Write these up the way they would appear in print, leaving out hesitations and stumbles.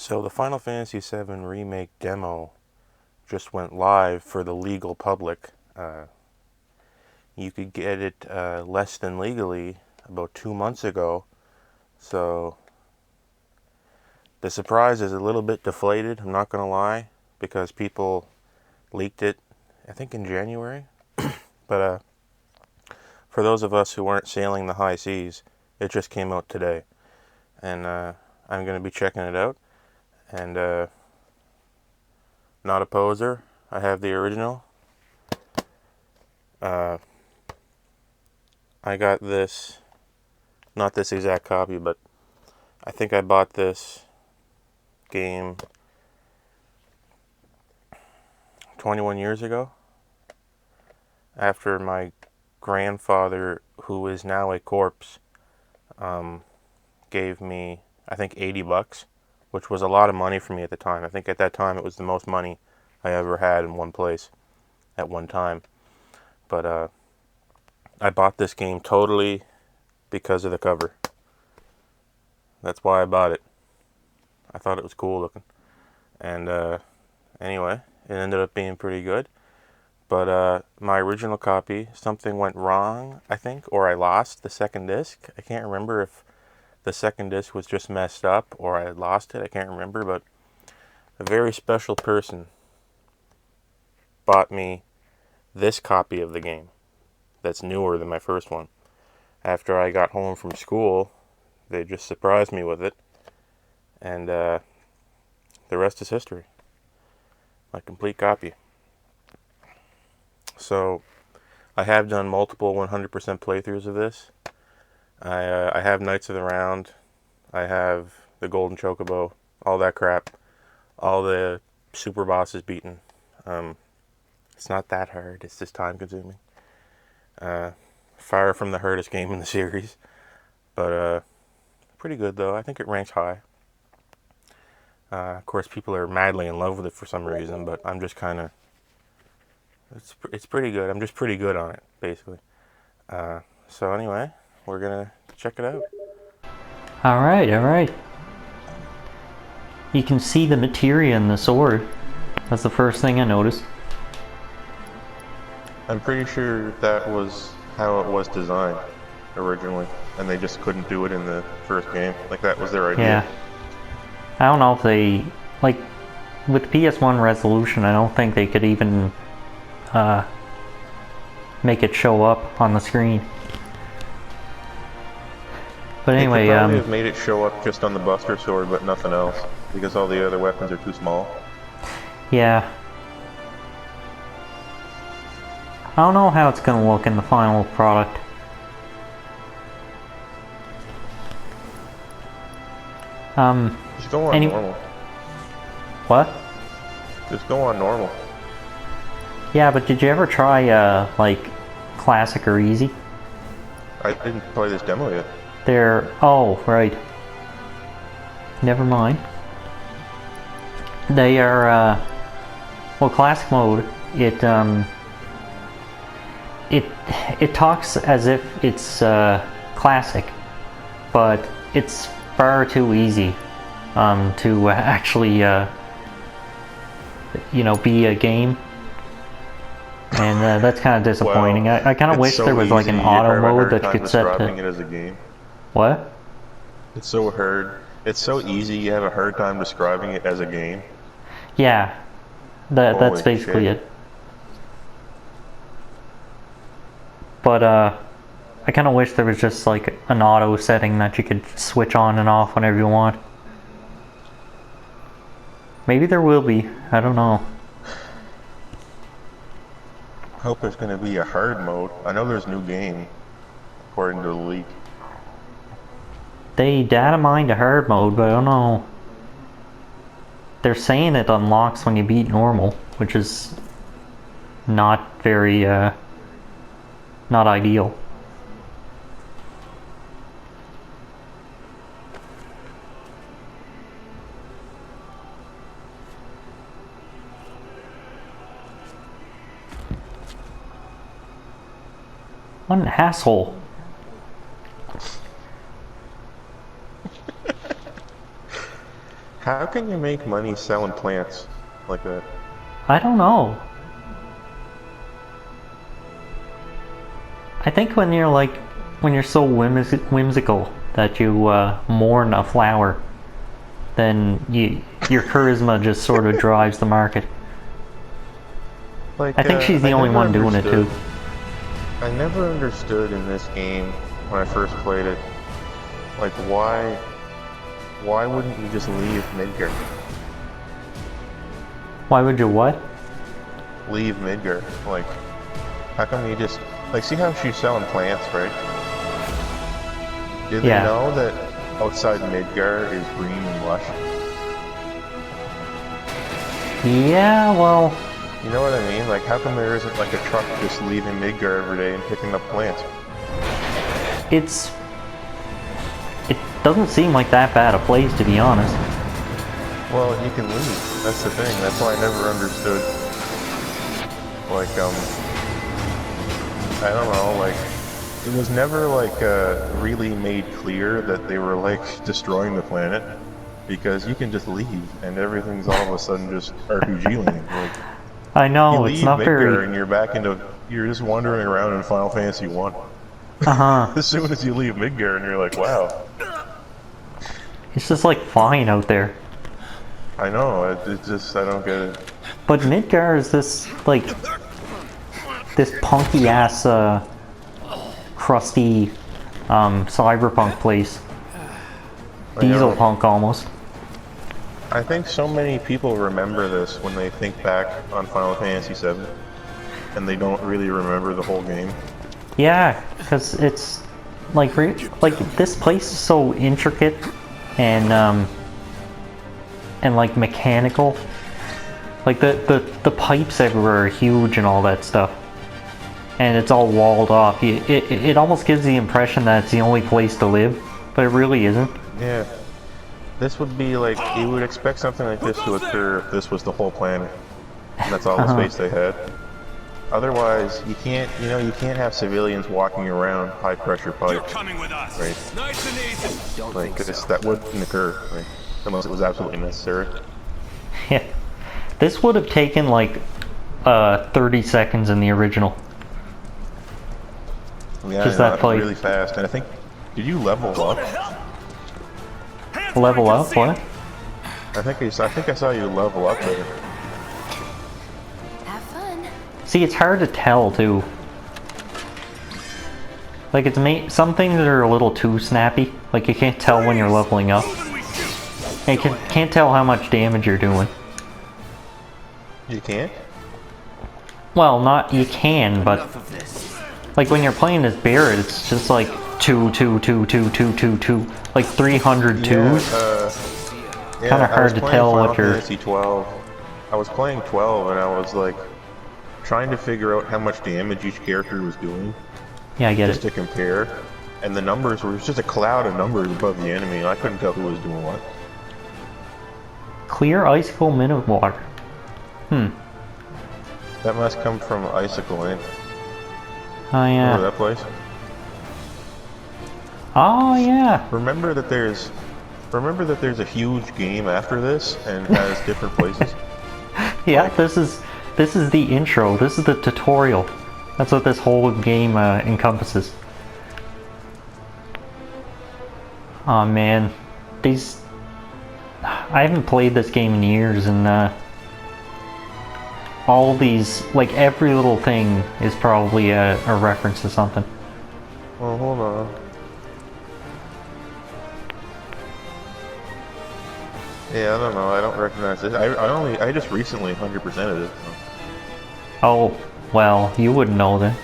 So the Final Fantasy VII Remake demo just went live for the legal public. You could get it less than legally about 2 months ago. So the surprise is a little bit deflated, I'm not going to lie, because people leaked it, I think in January. But for those of us who weren't sailing the high seas, it just came out today. And I'm going to be checking it out. And not a poser, I have the original. I got this, not this exact copy, but I think I bought this game 21 years ago after my grandfather, who is now a corpse, gave me, I think, $80, which was a lot of money for me at the time. I think at that time it was the most money I ever had in one place at one time. But I bought this game totally because of the cover. That's why I bought it. I thought it was cool looking. And anyway, it ended up being pretty good. But my original copy, something went wrong, I think, or I lost the second disc. I can't remember if the second disc was just messed up or I lost it. I can't remember, but a very special person bought me this copy of the game that's newer than my first one. After I got home from school, they just surprised me with it, and the rest is history. My complete copy. So I have done multiple 100% playthroughs of this. I have Knights of the Round, I have the Golden Chocobo, all that crap, all the super bosses beaten. It's not that hard, it's just time consuming. Far from the hardest game in the series, but pretty good though. I think it ranks high. Of course, people are madly in love with it for some reason, but I'm just kind of, it's pretty good. I'm just pretty good on it, basically. So anyway, we're gonna check it out. Alright, alright. You can see the materia in the sword. That's the first thing I noticed. I'm pretty sure that was how it was designed originally, and they just couldn't do it in the first game. Like, that was their idea. Yeah. I don't know if they, like, with PS1 resolution, I don't think they could even make it show up on the screen. But anyway, they could probably have made it show up just on the Buster Sword, but nothing else, because all the other weapons are too small. yeah. I don't know how it's gonna look in the final product. Just go on normal. What? Just go on normal. Yeah, but did you ever try, like, classic or easy? I didn't play this demo yet. Oh, right. Never mind. They are, well, classic mode, it talks as if it's, classic, but it's far too easy, to actually, you know, be a game. And that's kind of disappointing. Well, I kind of wish so there was like an auto mode that you could set to... it as a game. What? It's so hard. It's so easy, you have a hard time describing it as a game. Yeah. That's basically shit. it. But, I kind of wish there was just like an auto setting that you could switch on and off whenever you want. Maybe there will be. I don't know. I hope there's going to be a hard mode. I know there's new game, according to the leak. They data mined a hard mode, but I don't know. They're saying it unlocks when you beat normal, which is not very, not ideal. What an asshole. How can you make money selling plants like that? I don't know. I think when you're so whimsical that you mourn a flower, then your charisma just sort of drives the market. Like, I think she's the only one doing it too. I never understood in this game when I first played it, like why wouldn't you just leave Midgar? Why would you what? Leave Midgar. Like, how come you just, like, see how she's selling plants, right? Did they know that outside Midgar is green and lush? Yeah, well... You know what I mean? Like, how come there isn't like a truck just leaving Midgar every day and picking up plants? It doesn't seem like that bad a place, to be honest. Well, you can leave. That's the thing. That's why I never understood. Like, I don't know, like, it was never, like, really made clear that they were, like, destroying the planet. Because you can just leave, and everything's all of a sudden just RPG land. Like, I know, it's not very... and you're back into... You're just wandering around in Final Fantasy 1. Uh-huh. As soon as you leave Midgar, and you're like, wow. It's just, like, fine out there. I know, it's just... I don't get it. But Midgar is this, like... this punky-ass, crusty, cyberpunk place. Diesel punk, almost. I think so many people remember this when they think back on Final Fantasy 7, and they don't really remember the whole game. Yeah, because it's like this place is so intricate and like mechanical. Like the pipes everywhere are huge and all that stuff, and it's all walled off. It almost gives the impression that it's the only place to live, but it really isn't. Yeah. This would be like, you would expect something like this to occur if this was the whole planet. And that's all the space they had. Otherwise, you can't have civilians walking around high pressure pipes. Right? Nice and easy. Like, that wouldn't occur, right? Unless it was absolutely necessary. Yeah. This would have taken like 30 seconds in the original. Yeah, just that fight. Really fast. And I think, did you level up? Level up? What? I think I saw you level up there. Have fun. See, it's hard to tell too. Like some things are a little too snappy. Like you can't tell when you're leveling up. And you can't tell how much damage you're doing. You can't? Well, you can, but like when you're playing as Barret, it's just like 2, like 300 twos. Kind of hard to tell what you're... I was playing 12 and I was like trying to figure out how much damage each character was doing. Yeah, I get it. Just to compare. And the numbers were just a cloud of numbers above the enemy, and I couldn't tell who was doing what. Clear icicle minute water. That must come from Icicle Inn. Oh yeah. Remember that place? Oh yeah. Remember that there's a huge game after this and has different places? Yeah, this is the intro. This is the tutorial. That's what this whole game encompasses. Oh man, I haven't played this game in years, and all these, like every little thing is probably a reference to something. Well, hold on. Yeah, I don't know. I don't recognize it. I just recently 100%ed it. So. Oh, well, you wouldn't know then.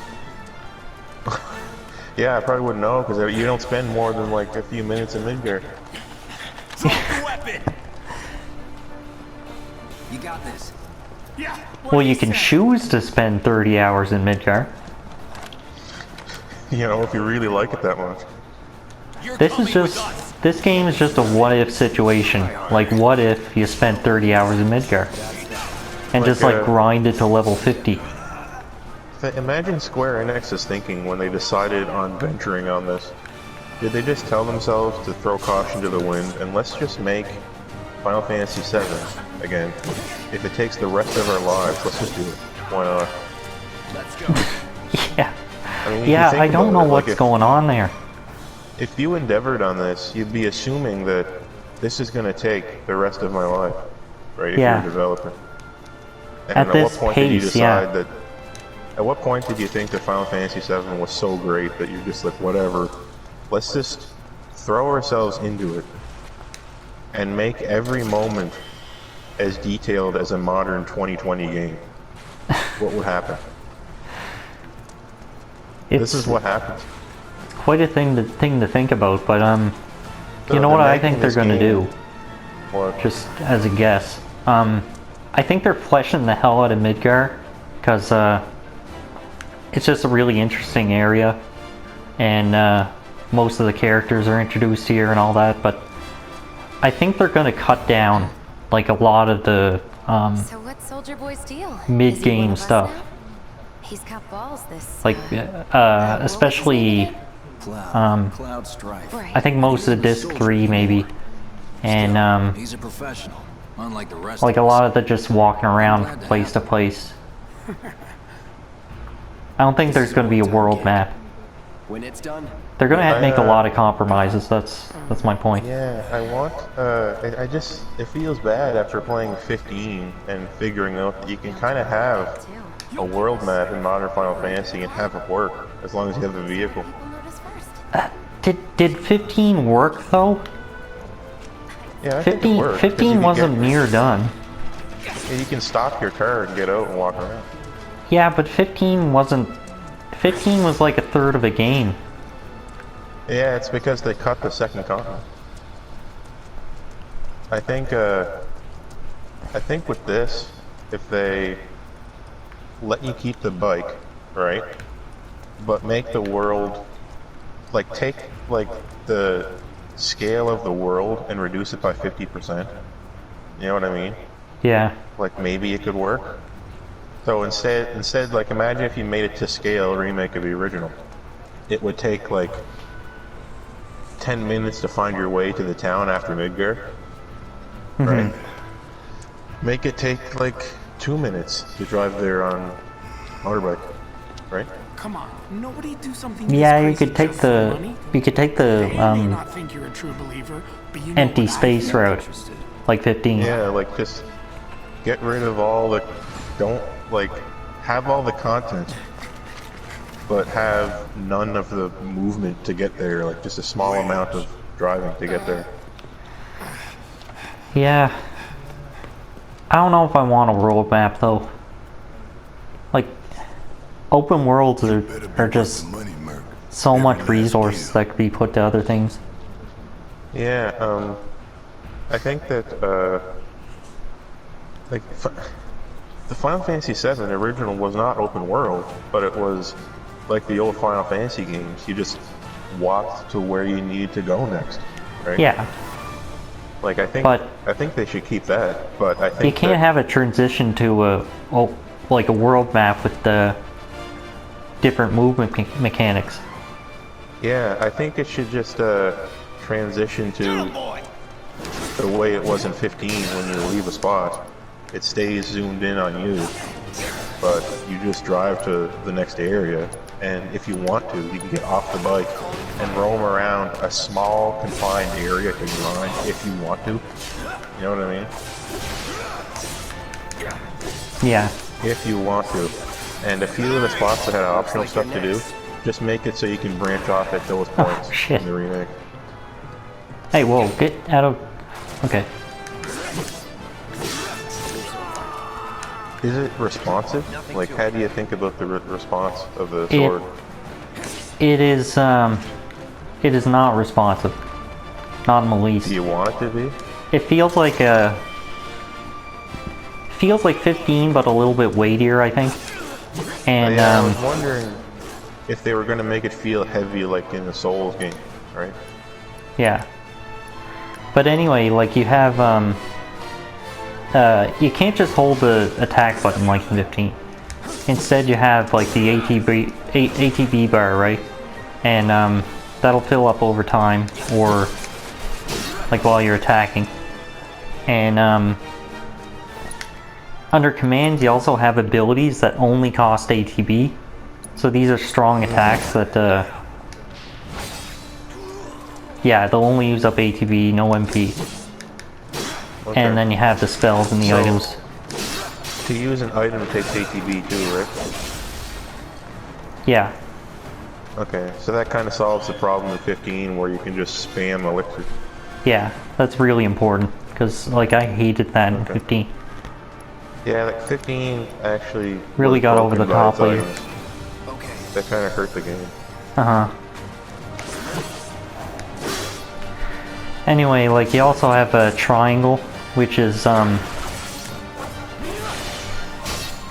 Yeah, I probably wouldn't know because you don't spend more than like a few minutes in Midgar. Weapon. You got this. Yeah. Well, you can choose to spend 30 hours in Midgar. You know, if you really like it that much. This game is just a what-if situation. Like, what if you spent 30 hours in Midgar? And just like grinded to level 50. Imagine Square Enix's thinking when they decided on venturing on this. Did they just tell themselves to throw caution to the wind and let's just make Final Fantasy VII again, if it takes the rest of our lives, let's just do it. Why not? Let's go. Yeah. I mean, Yeah, you think I don't about know it, what's going on there. If you endeavored on this, you'd be assuming that this is going to take the rest of my life, right? If Yeah. you're a developer. And At at this what point did you pace, yeah. decide that? At what point did you think that Final Fantasy VII was so great that you're just like, whatever, let's just throw ourselves into it and make every moment as detailed as a modern 2020 game? What would happen? This is what happens. quite a thing to think about, but So you know what they're I think making they're this going to game- do? What? Just as a guess. I think they're fleshing the hell out of Midgar, because it's just a really interesting area, and most of the characters are introduced here and all that, but I think they're going to cut down like a lot of the So what's Soldier Boy's deal? mid-game Is he one of us stuff. now? He's got balls this Like, especially, Cloud Strife. Right. I think most of the Disc 3 maybe, and He's a professional, unlike the rest like a of us. lot of the just walking around place to place. I don't think there's going to be a world map. When it's done, They're going to make a lot of compromises, that's my point. Yeah, I want, I just, it feels bad after playing 15 and figuring out that you can kind of have Too. a world map in Modern Final Fantasy and have it work, as long as you have the vehicle. People notice first. Did 15 work though? Yeah, I think it 15, worked, 'cause 15 you can wasn't get- near done. You can stop your car and get out and walk around. Yeah, but 15 wasn't... 15 was like a third of a game. Yeah, it's because they cut the second continent. I think with this, if they let you keep the bike, right, but make the world, like take like the scale of the world and reduce it by 50%. You know what I mean? Yeah. Like maybe it could work. So instead, like imagine if you made it to scale remake of the original. It would take like 10 minutes to find your way to the town after Midgar. Right? Make it take like 2 minutes to drive there on motorbike. Right? Come on, nobody do something. Yeah, this you could crazy take just for the... money. You could take the They may not think you're a true believer, but you know empty what I space think. route. Like 15. Yeah, like just get rid of all the, don't like, have all the content, but have none of the movement to get there, like just a small amount of driving to get there. Yeah. I don't know if I want a world map though. Like, open worlds are just so much resource that could be put to other things. Yeah, I think that, like, the Final Fantasy VII original was not open world, but it was like the old Final Fantasy games. You just walked to where you needed to go next, right? Yeah. Like, I But- think they should keep that, but I think You can't that- have a transition to like a world map with the different movement mechanics. Yeah, I think it should just, transition to the way it was in 15 when you leave a spot. It stays zoomed in on you, but you just drive to the next area, and if you want to, you can get off the bike and roam around a small confined area to grind if you want to. You know what I mean? Yeah. If you want to. And a few of the spots that had optional stuff to do, just make it so you can branch off at those points shit. in the remake. Hey, whoa, get out of... Okay. Is it responsive? Like, how do you think about the response of the sword? It is not responsive. Not in the least. Do you want it to be? It feels like 15, but a little bit weightier, I think. And Yeah, I was wondering if they were going to make it feel heavy like in the Souls game, right? yeah. But anyway, like you have you can't just hold the attack button like in 15. Instead, you have like the ATB bar, right? And that'll fill up over time, or like while you're attacking. And under commands, you also have abilities that only cost ATB. So these are strong attacks that, yeah, they'll only use up ATB, no MP. Okay. And then you have the spells and the items. To use an item takes ATB too, right? Yeah. Okay, so that kind of solves the problem with 15 where you can just spam elixir. Yeah, that's really important. Because, like, I hated that in 15. Yeah, like 15 actually Really was got over broken the by top its later. items. That kind of hurt the game. Uh-huh. Anyway, like, you also have a triangle, which is,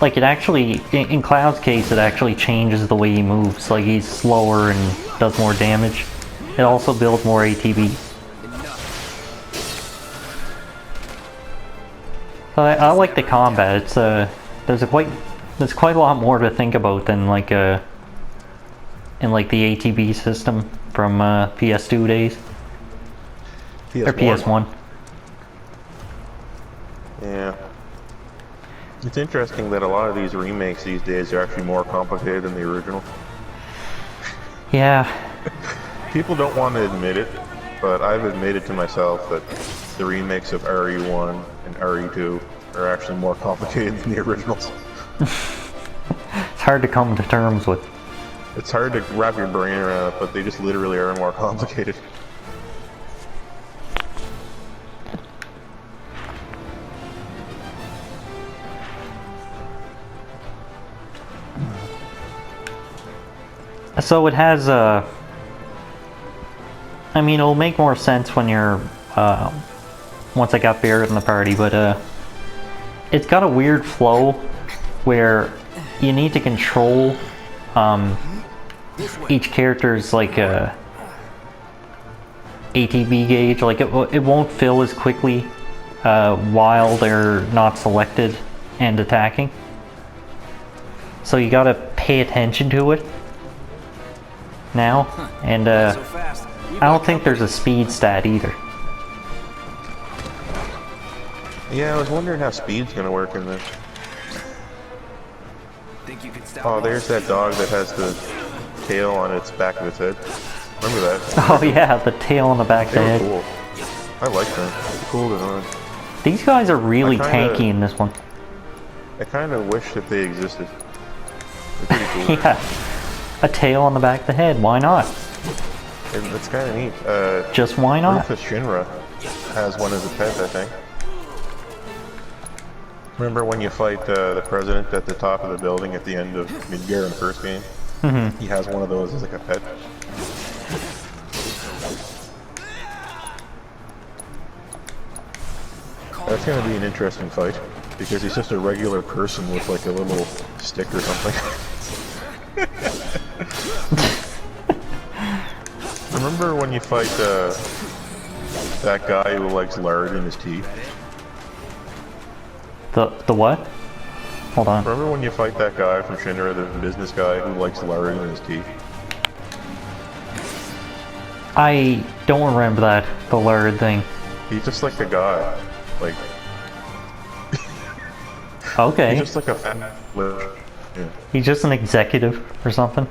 like, it actually, in Cloud's case, it actually changes the way he moves. Like, he's slower and does more damage. It also builds more ATB. So I like the combat. It's, there's quite a lot more to think about than, like, in, like, the ATB system from, PS2 days. PS1. Or PS1. Yeah. It's interesting that a lot of these remakes these days are actually more complicated than the original. Yeah. People don't want to admit it, but I've admitted to myself that the remakes of RE1 and RE2 are actually more complicated than the originals. It's hard to come to terms with. It's hard to wrap your brain around it, but they just literally are more complicated. So it has I mean, it'll make more sense when you're, once I got Barrett in the party, but, it's got a weird flow where you need to control, each character's, like, ATB gauge. Like, it won't fill as quickly, while they're not selected and attacking. So you gotta pay attention to it now, and I don't think there's a speed stat either. Yeah, I was wondering how speed's gonna work in this. Think you could stop Oh, us? there's that dog that has the tail on its back of its head. Remember that? Oh yeah, the tail on the back of the They were head. cool. I like them. It's a cool design. These guys are really I kinda- tanky in this one. I kind of wish that they existed. They're pretty cool. Yeah, a tail on the back of the head. Why not? And it's kind of neat. Just why not? Rufus Shinra has one as a pet, I think. Remember when you fight the president at the top of the building at the end of Midgar in the first game? Mm-hmm. He has one of those as like a pet. That's going to be an interesting fight, because he's just a regular person with like a little stick or something. Remember when you fight that guy who likes lard in his tea? The what? Hold on. Remember when you fight that guy from Shinra, the business guy who likes lard in his tea? I don't remember that, the lard thing. He's just like a guy. Like, Okay. he's just like a fat lizard. Yeah. He's just an executive or something.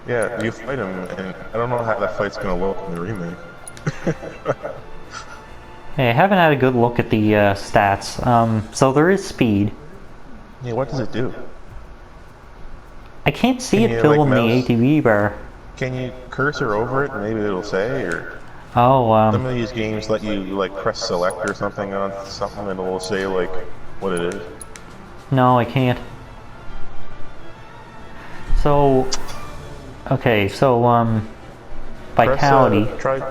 Yeah, you fight him, and I don't know how that fight's gonna look in the remake. Hey, I haven't had a good look at the stats. So there is speed. Yeah, what does it do? I can't see Can it you, fill like, in the mouse? ATB bar. Can you cursor over it and maybe it'll say, or Oh, some of these games let you like press select or something on something and it'll say like what it is. no, I can't. So, okay, so, Vitality. Press,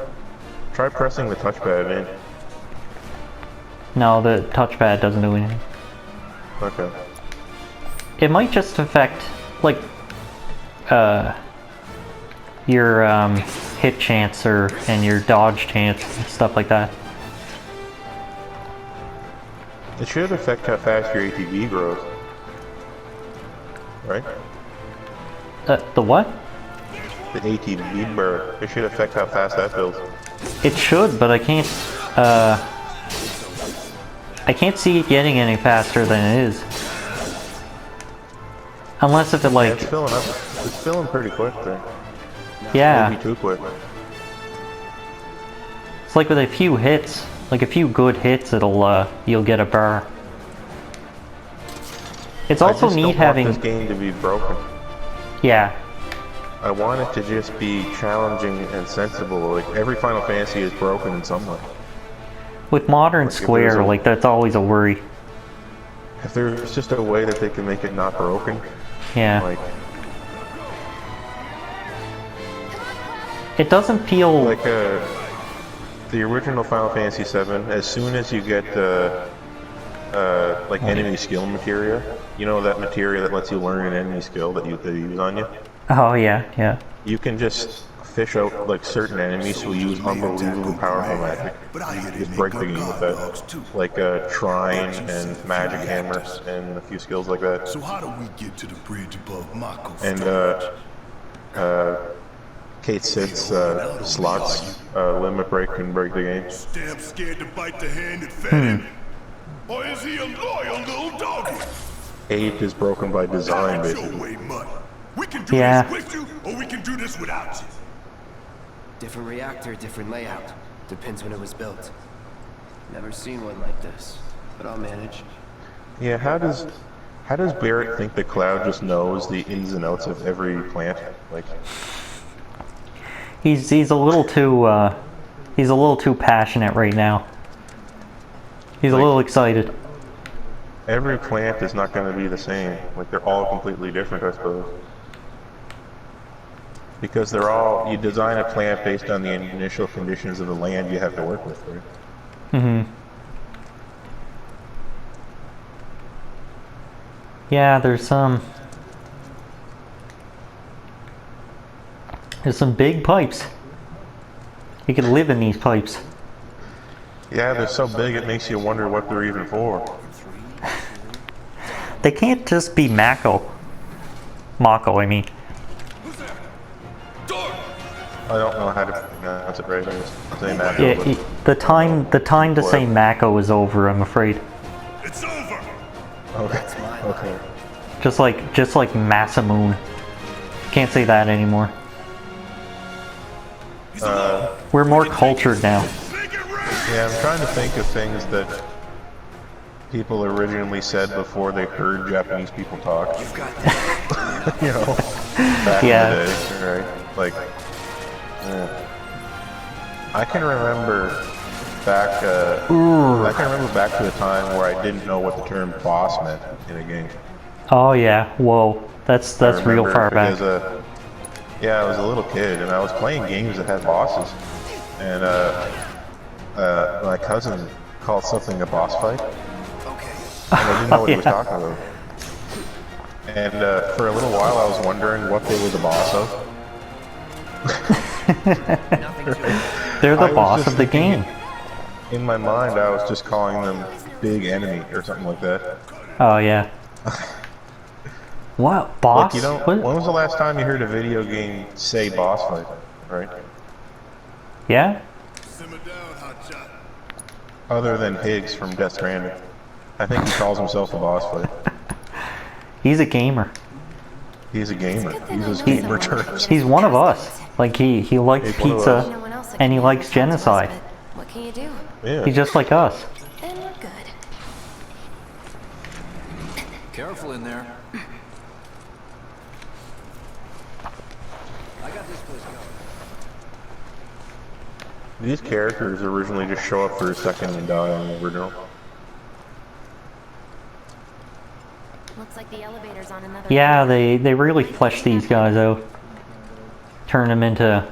try pressing the touchpad in. No, the touchpad doesn't do anything. Okay. It might just affect, like, your, hit chance and your dodge chance, and stuff like that. It should affect how fast your ATV grows. Right? The what? The ATV bar. It should affect how fast that builds. It should, but I can't, I can't see it getting any faster than it is. Unless if it Yeah, like, it's filling up. It's filling pretty quick there. yeah, Maybe too quick. it's like with a few hits, like a few good hits, it'll you'll get a bar. It's also I just neat don't having, want this game to be broken. yeah, I want it to just be challenging and sensible. Like every Final Fantasy is broken in some way. with Modern Like, if there's Square, a- like that's always a worry. If there's just a way that they can make it not broken, Yeah, like it doesn't feel, the original Final Fantasy VII. As soon as you get like enemy skill materia, you know that materia that lets you learn an enemy skill that they use on you. oh yeah, yeah. You can just fish out like certain enemies who use unbelievably powerful magic. You can just break the game with that, like Trine and Magic Hammer and a few skills like that. So how do we get to the bridge above Mako? And Kate Sid's slots limit break can break the game. Damn scared to bite the hand that fed him? Or is he a loyal little doggy? 8 is broken by design, That's your basically. way, Mud. We can do Yeah. this with you, or we can do this without you. Different reactor, different layout. Depends when it was built. Never seen one like this, but I'll manage. Yeah, how does Barrett think the Cloud just knows the ins and outs of every plant? Like, He's a little too passionate right now. He's a little excited. every plant is not going to be the same. Like, they're all completely different, I suppose. Because they're all, you design a plant based on the initial conditions of the land you have to work with, right? Mm-hmm. Yeah, there's some big pipes. You could live in these pipes. Yeah, they're so big it makes you wonder what they're even for. They can't just be Mako, I mean. I don't know how to pronounce it right. I just say Mako, Yeah, but- the time to say Mako is over, I'm afraid. It's over. Okay. Okay. Just like Masamune. Can't say that anymore. We're more cultured now. Make it rain. Yeah, I'm trying to think of things that people originally said before they heard Japanese people talk. You've got that. You know, back Yeah. in the day, right? Like, I can remember back. I can remember back to a time where I didn't know what the term boss meant in a game. Oh yeah, whoa, that's I real remember far back. because, yeah, I was a little kid and I was playing games that had bosses, and my cousin called something a boss fight, and I didn't know what he was talking about. And for a little while, I was wondering what they were the boss of. They're I the was boss just of the thinking game. In my mind, I was just calling them big enemy or something like that. Oh yeah. What boss? Like, you know, What? when was the last time you heard a video game say boss fight, right? Yeah. Simmer down, hotshot. Other than Higgs from Death Stranding. I think he calls himself a boss fight. He's a gamer. He's a gamer. Good thing He I uses know gamer someone who terms. He's one of us. Like he likes He's one of pizza us. No one else that and he can likes come to us, genocide. but what can you do? Yeah. He's just like us. And we're good. Careful in there. I got this place going. These characters originally just show up for a second and die on the original. Looks like the elevator's on another Yeah, floor. they really flesh these guys out. Turn them into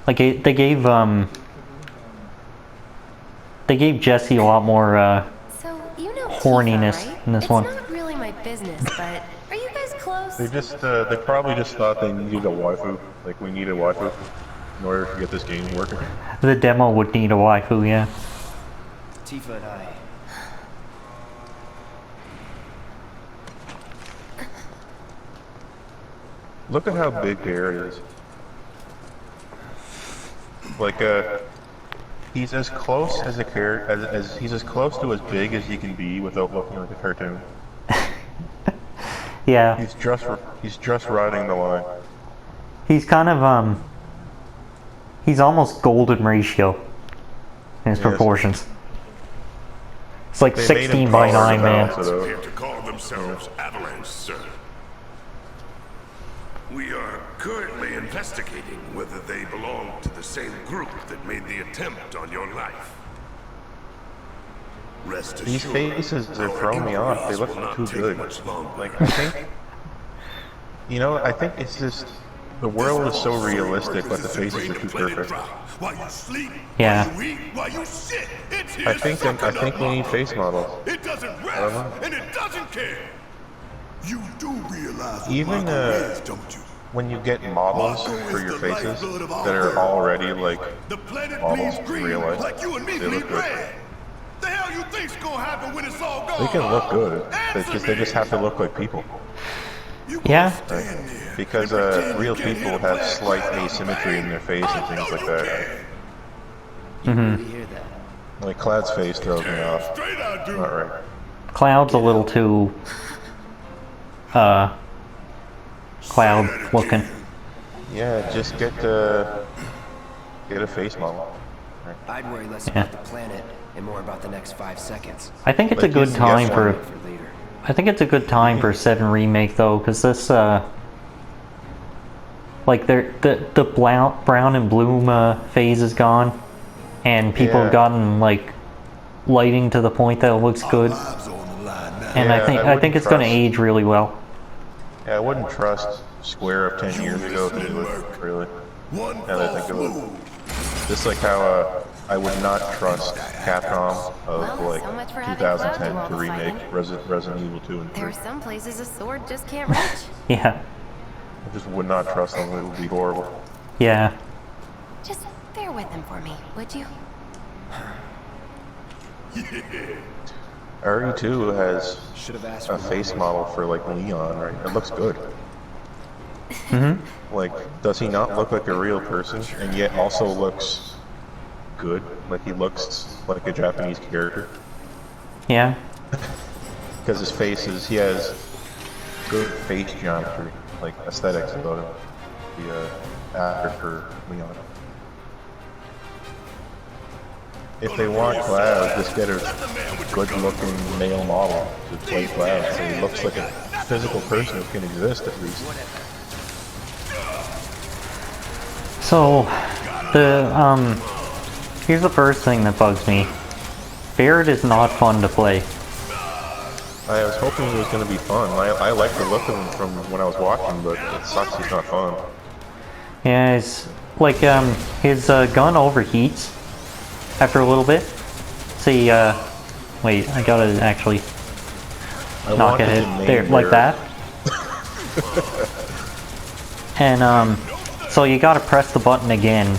like they gave Jesse a lot more So, you know horniness Tifa, right? in this It's one. not really my business, but are you guys close? They probably just thought they needed a waifu. Like, we need a waifu in order to get this game working. The demo would need a waifu, yeah. Tifa and I. Look at how big Barret is. Like, He's as close as a character as he's as close to as big as he can be without looking like a cartoon. Yeah. He's just riding the line. He's kind of, he's almost golden ratio in his proportions. It's like They made 16 him by taller 9, to man. balance it out. Here to call themselves Avalanche, sir. We are currently investigating whether they belong to the same group that made the attempt on your life. Rest assured, These faces are throwing me off. They look will not too take good. much longer. Like, I think, I think it's just the world is so realistic, but the faces are too perfect. While you sleep, Yeah. while you eat, while you shit, it's I think we need face models. It doesn't don't rest, know. and it doesn't care. You do realize Even, what Marco is, don't you? When you get models for your faces that are already like The planet almost bleeds green, realistic, like you and me they bleed look good. red. The hell you think's gonna happen when it's all gone? They can look good. Answer They just me. have to look like people. You Yeah. gonna stand there Because and pretend real you can't people hit a have black slight cloud out asymmetry in their face I and things know like you that. can. You really hear that? Like Cloud's face throws me off. Straight I do. Not right. Cloud's a little too, cloud looking. Yeah, just get a face model. I'd worry less Yeah. about the planet and more about the next 5 seconds. I think it's a Like, you good can time get for, one. For later. I think it's a good time for 7 Remake though, because this, like the brown and bloom phase is gone, and people Yeah. have gotten like lighting to the point that it looks good, Lives on the line now. and Yeah, I think I think wouldn't it's going to trust- age really well. Yeah, I wouldn't trust Square of 10 years ago to do it, really. One Now that I think false of it. move. Just like how I would not trust Capcom of Well, like so much for having Cloud do 2010 all to the remake fighting. Resident Evil 2 and 3. There are some places a sword just can't reach. Yeah, I just would not trust them. It would be horrible. yeah, Just bear with him for me, would you? RE2 has Should have asked a for face more. model for like Leon, right? It looks good. Like, does he not look like a real person and yet also looks good? Like he looks like a Japanese character? yeah. Because his face is, he has good face geometry, like aesthetics about him. The actor for Leon. If they want Cloud, just get a good-looking male model to play Cloud, so he looks like a physical person who can exist at least. So here's the first thing that bugs me. Barrett is not fun to play. I was hoping it was going to be fun. I like the look of him from when I was watching, but it sucks he's not fun. Yeah, it's like his gun overheats after a little bit. See, wait, I gotta actually I knock wanted it to name there like Barrett. that. And so you gotta press the button again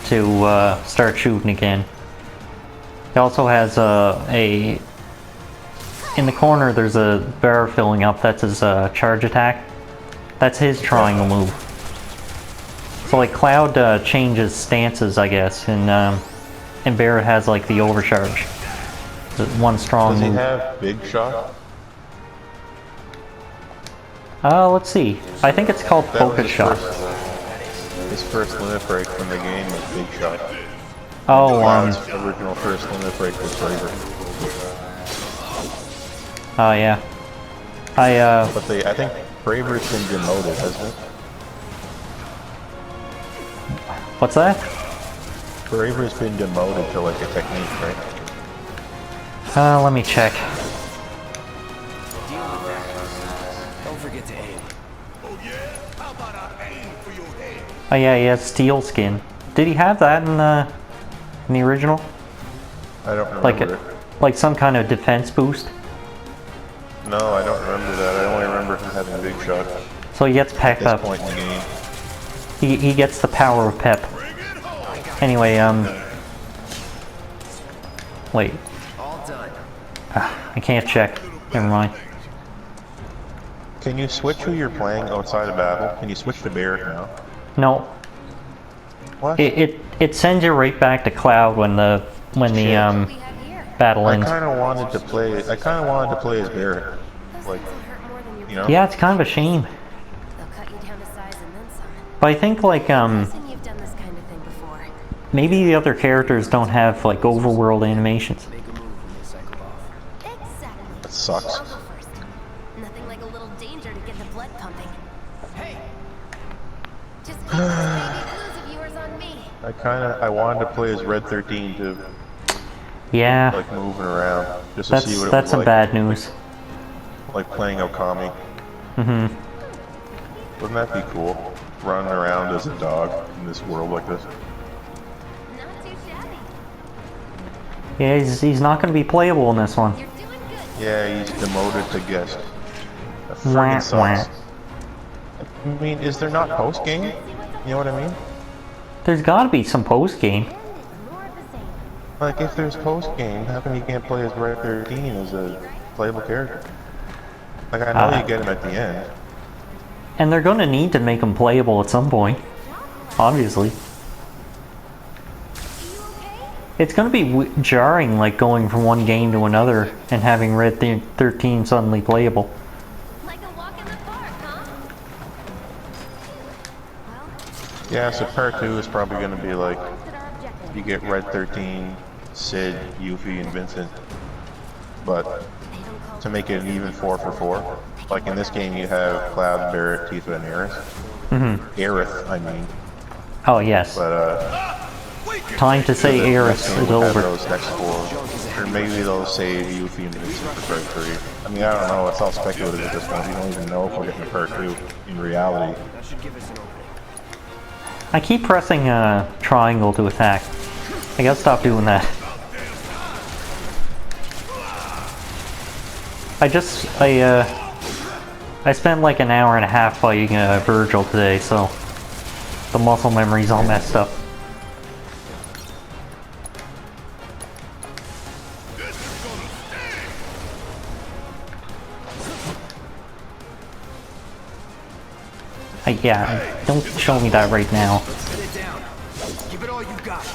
to start shooting again. He also has in the corner there's a barrel filling up. That's his charge attack. That's his triangle move. So like Cloud changes stances, I guess, and Barrett has like the overcharge. The one strong Does he move. have Big Shot? Let's see. I think it's called That was Focus his Shot. His first limit break from the game was Big Shot. Oh, Cloud's original first limit break was Braver. oh yeah. But I think Braver's been demoted, hasn't it? What's that? Braver's been demoted to like a technique, right? Let me check. Don't forget to aim. Oh yeah? How about I aim for your head? Oh yeah, he has steel skin. Did he have that in the original? I don't remember Like it. like some kind of defense boost? No, I don't remember that. I only remember him having Big Shot at So he gets pepped this up. point in the game. He gets the power of pep. Anyway, wait. All done. I can't check. Never mind. Can you switch who you're playing outside of battle? Can you switch to Barrett now? No, What? it It sends you right back to Cloud when the We have here. battle I ends. kind of wanted to play. I kind of wanted to play as Barrett. Those Like, things will hurt more than your you know. Yeah, it's kind of a shame. They'll cut you down to size and then some. But I think like Listen, you've done this kind of thing before. maybe the other characters don't have like overworld animations. Make a move when they cycle off. Exactly. That sucks. I'll go first. Nothing like a little danger to get the blood pumping. Hey! Just keep those baby blues of yours on me. I wanted to play as Red 13 to Yeah, like moving around just to see what it that's was some like. bad news. Like playing Okami. Mhm. Wouldn't that be cool? Running around as a dog in this world like this. Not too shabby. Yeah, he's not going to be playable in this one. You're doing good. Yeah, he's demoted to guest. That Wah, friggin' sucks. wah. I mean, is there not post game? You know what I mean? There's got to be some post game. More of the same. Like, if there's post game, how come you can't play as Red 13 as a playable character? Like, I know you get him at the end. And they're going to need to make them playable at some point. Obviously. It's going to be jarring, like going from one game to another and having Red 13 suddenly playable. Like a walk in the park, huh? Well, Yeah, so part 2 is probably going to be like, posted our objective. you get Red 13, Sid, Yuffie, and Vincent. But They don't call to make it an even 4 for 4, like in this game you have Cloud, Barrett, Tifa, and Aerith. Aerith, I mean. Oh, yes. But, Time to say the next Eris game is will have over. those next 4. Or maybe they'll save Yuffie and Vincent for part 3. I mean, I don't know, it's all speculative at this point. We don't even know if we're getting a part 2 in reality. That should give us an opening. I keep pressing triangle to attack. I gotta stop doing that. I spent like an hour and a half fighting Virgil today, so the muscle memory's all messed up. Yeah, don't show me that right now. Let's get it down. Give it all you got.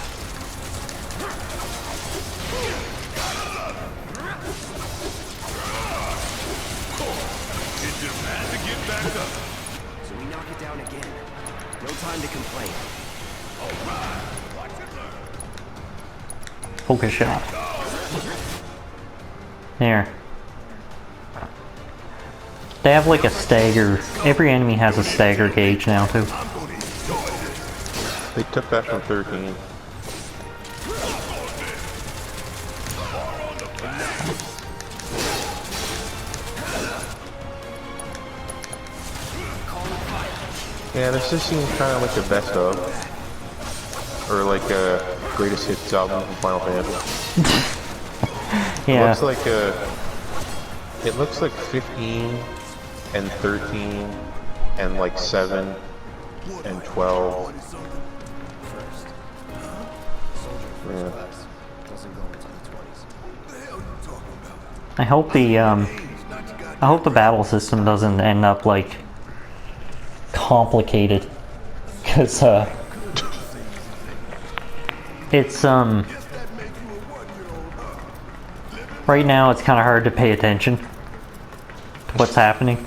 So we knock it down again. No time to complain. Focus shot. There. They have like a stagger. Every enemy has a stagger gauge now too. They took that from 13. Yeah, this just seems kind of like the best of, or like a greatest hits album from Final Fantasy. Yeah. It looks like 15 and 13 and like 7 and 12. Yeah. Doesn't go into the 20s. I hope the battle system doesn't end up like complicated, because it's right now it's kind of hard to pay attention to what's happening.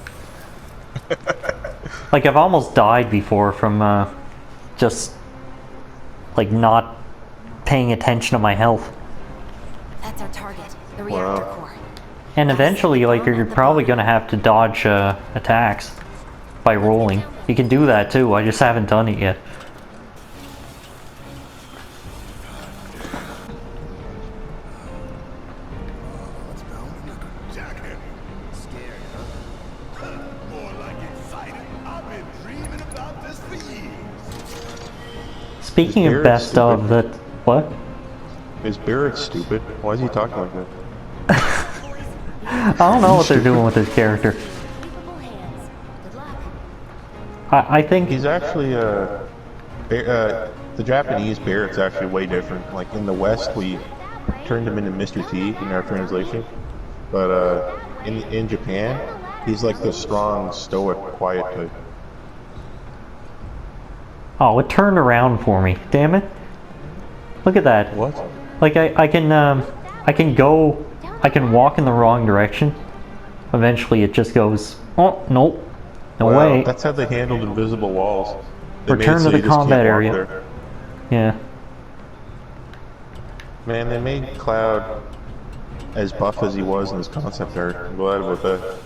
Like I've almost died before from just like not paying attention to my health. That's our target, the reactor core. And eventually, like, you're probably gonna have to dodge attacks by rolling. You can do that too, I just haven't done it yet. Scared, huh? More like excited. I've been dreaming about this for years. Speaking of Barrett best of, stupid? that what? Is Barrett stupid? Why is he talking like that? I don't know what they're doing with his character. Capable hands. Good luck. I think He's actually the Japanese Barrett's actually way different. Like in the West, we turned him into Mr. T in our translation, but in Japan, he's like the strong, stoic, quiet type. oh, it turned around for me. Damn it! Look at that. What? Like I can walk in the wrong direction. Eventually it just goes, oh, nope. No Wow, way. that's how they handled invisible walls. They made it Return so to you the just combat can't walk area. there. Yeah. Man, they made Cloud as buff as he was in his concept art. I'm glad about that.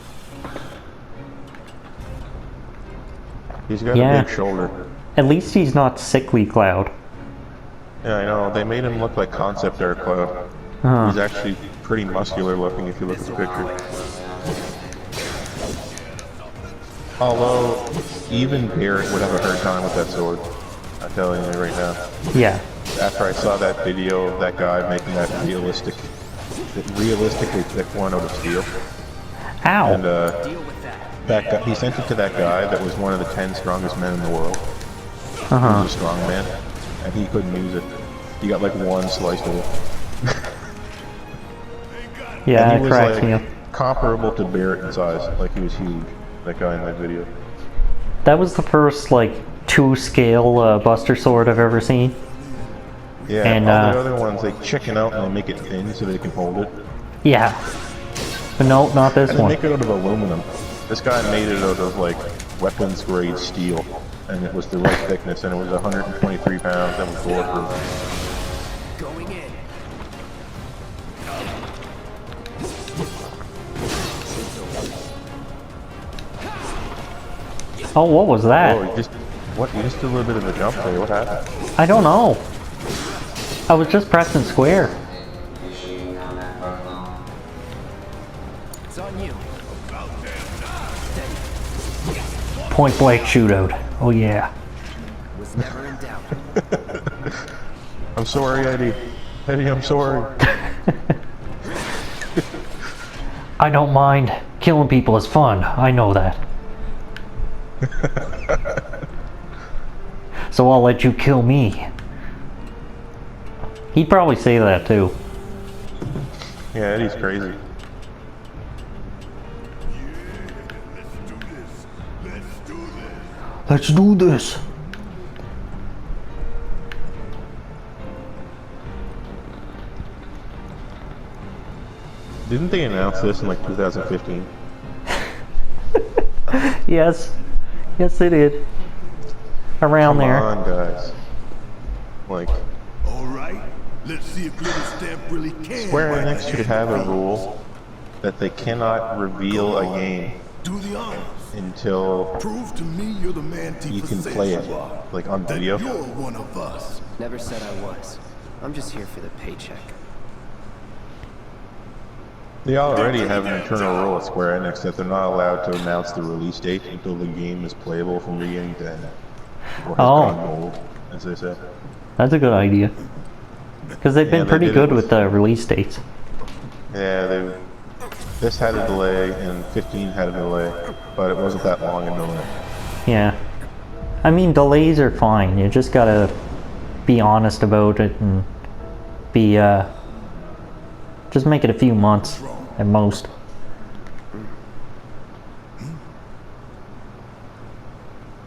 He's got Yeah. a big shoulder. At least he's not sickly Cloud. Yeah, I know. They made him look like concept art Cloud. Huh. He's actually pretty muscular looking if you look at the picture. Although, even Barrett would have a hard time with that sword. I'm telling you right now. Yeah. After I saw that video of that guy making that realistically thick one out of steel. Ow. And that guy, he sent it to that guy that was one of the 10 strongest men in the world. He was a strong man, and he couldn't use it. He got like one slice of it. Yeah, and it he cracks was me like up. comparable to Barrett in size. Like he was huge. That guy in that video. That was the first, like, 2-scale Buster Sword I've ever seen. Yeah, And, all the other ones, they chicken out and they make it thin so they can hold it. Yeah. But no, not this And they one. make it out of aluminum. This guy made it out of, like, weapons grade steel. And it was the right thickness, and it was 123 pounds. That was bulletproof. Going in. Oh, what was that? Oh, you just did a little bit of a jump there. What happened? I don't know. I was just pressing square. It's on you. Point blank shootout. Oh yeah. Was never in doubt. I'm sorry, Eddie. Eddie, I'm sorry. I don't mind. Killing people is fun. I know that. So I'll let you kill me. He'd probably say that too. Yeah, Eddie's crazy. Let's do this. Didn't they announce this in like 2015? Yes. Yes, they did. Around Come there. on, guys. Like, All right, let's see if Little Stamp really can. Square wipe Enix the should have a rule that they cannot reveal a game Do the honors. until Prove to me you're the man you Tifa can says play it, you are. like on That video. you're one of us. Never said I was. I'm just here for the paycheck. They already have an internal rule at Square Enix that they're not allowed to announce the release date until the game is playable from beginning to end. Or has gone gold, as they say. That's a good idea. Because they've been they pretty did good it with the release dates. Yeah, this had a delay and 15 had a delay, but it wasn't that long a delay. Yeah. I mean, delays are fine. You just gotta be honest about it and be, just make it a few months at most.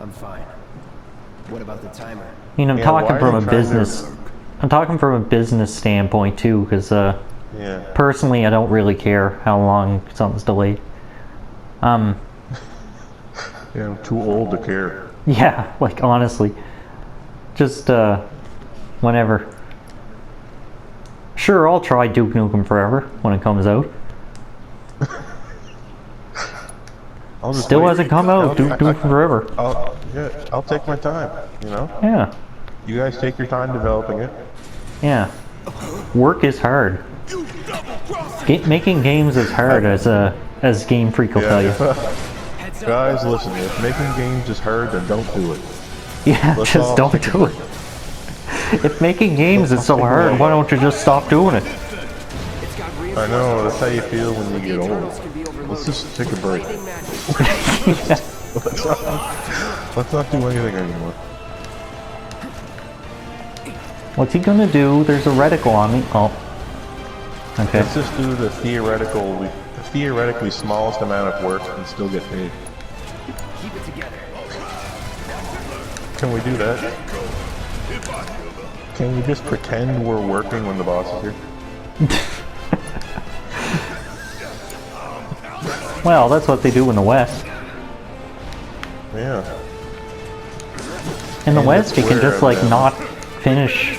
I'm fine. What about the timer? I mean, I'm Yeah, talking why are from you a trying to- business. I'm talking from a business standpoint too, because Yeah. personally, I don't really care how long something's delayed. Yeah, I'm too old to care. Yeah, like honestly, just whenever. Sure, I'll try Duke Nukem Forever when it comes out. I'll just Still wait. hasn't come out. Duke Nukem Forever. I'll take my time, you know? Yeah, You guys take your time developing it. yeah. Work is hard. Making games is hard, as Game Freak will tell you. Guys, listen, if making games is hard, then don't do it. Yeah, Let's just all don't take a do it. If making games is so hard, why don't you just stop doing it? It's got I know, that's how you feel when you get old. Eternals can be overloaded. Let's just take a break. Lightning magic. Let's not do anything anymore. What's he gonna do? There's a reticle on me. Oh. Okay. Let's just do the theoretically smallest amount of work and still get paid. Keep it together. Can we do that? Can we just pretend we're working when the boss is here? Well, that's what they do in the West. Yeah. In the And West, you can it's just where like I'm not finish.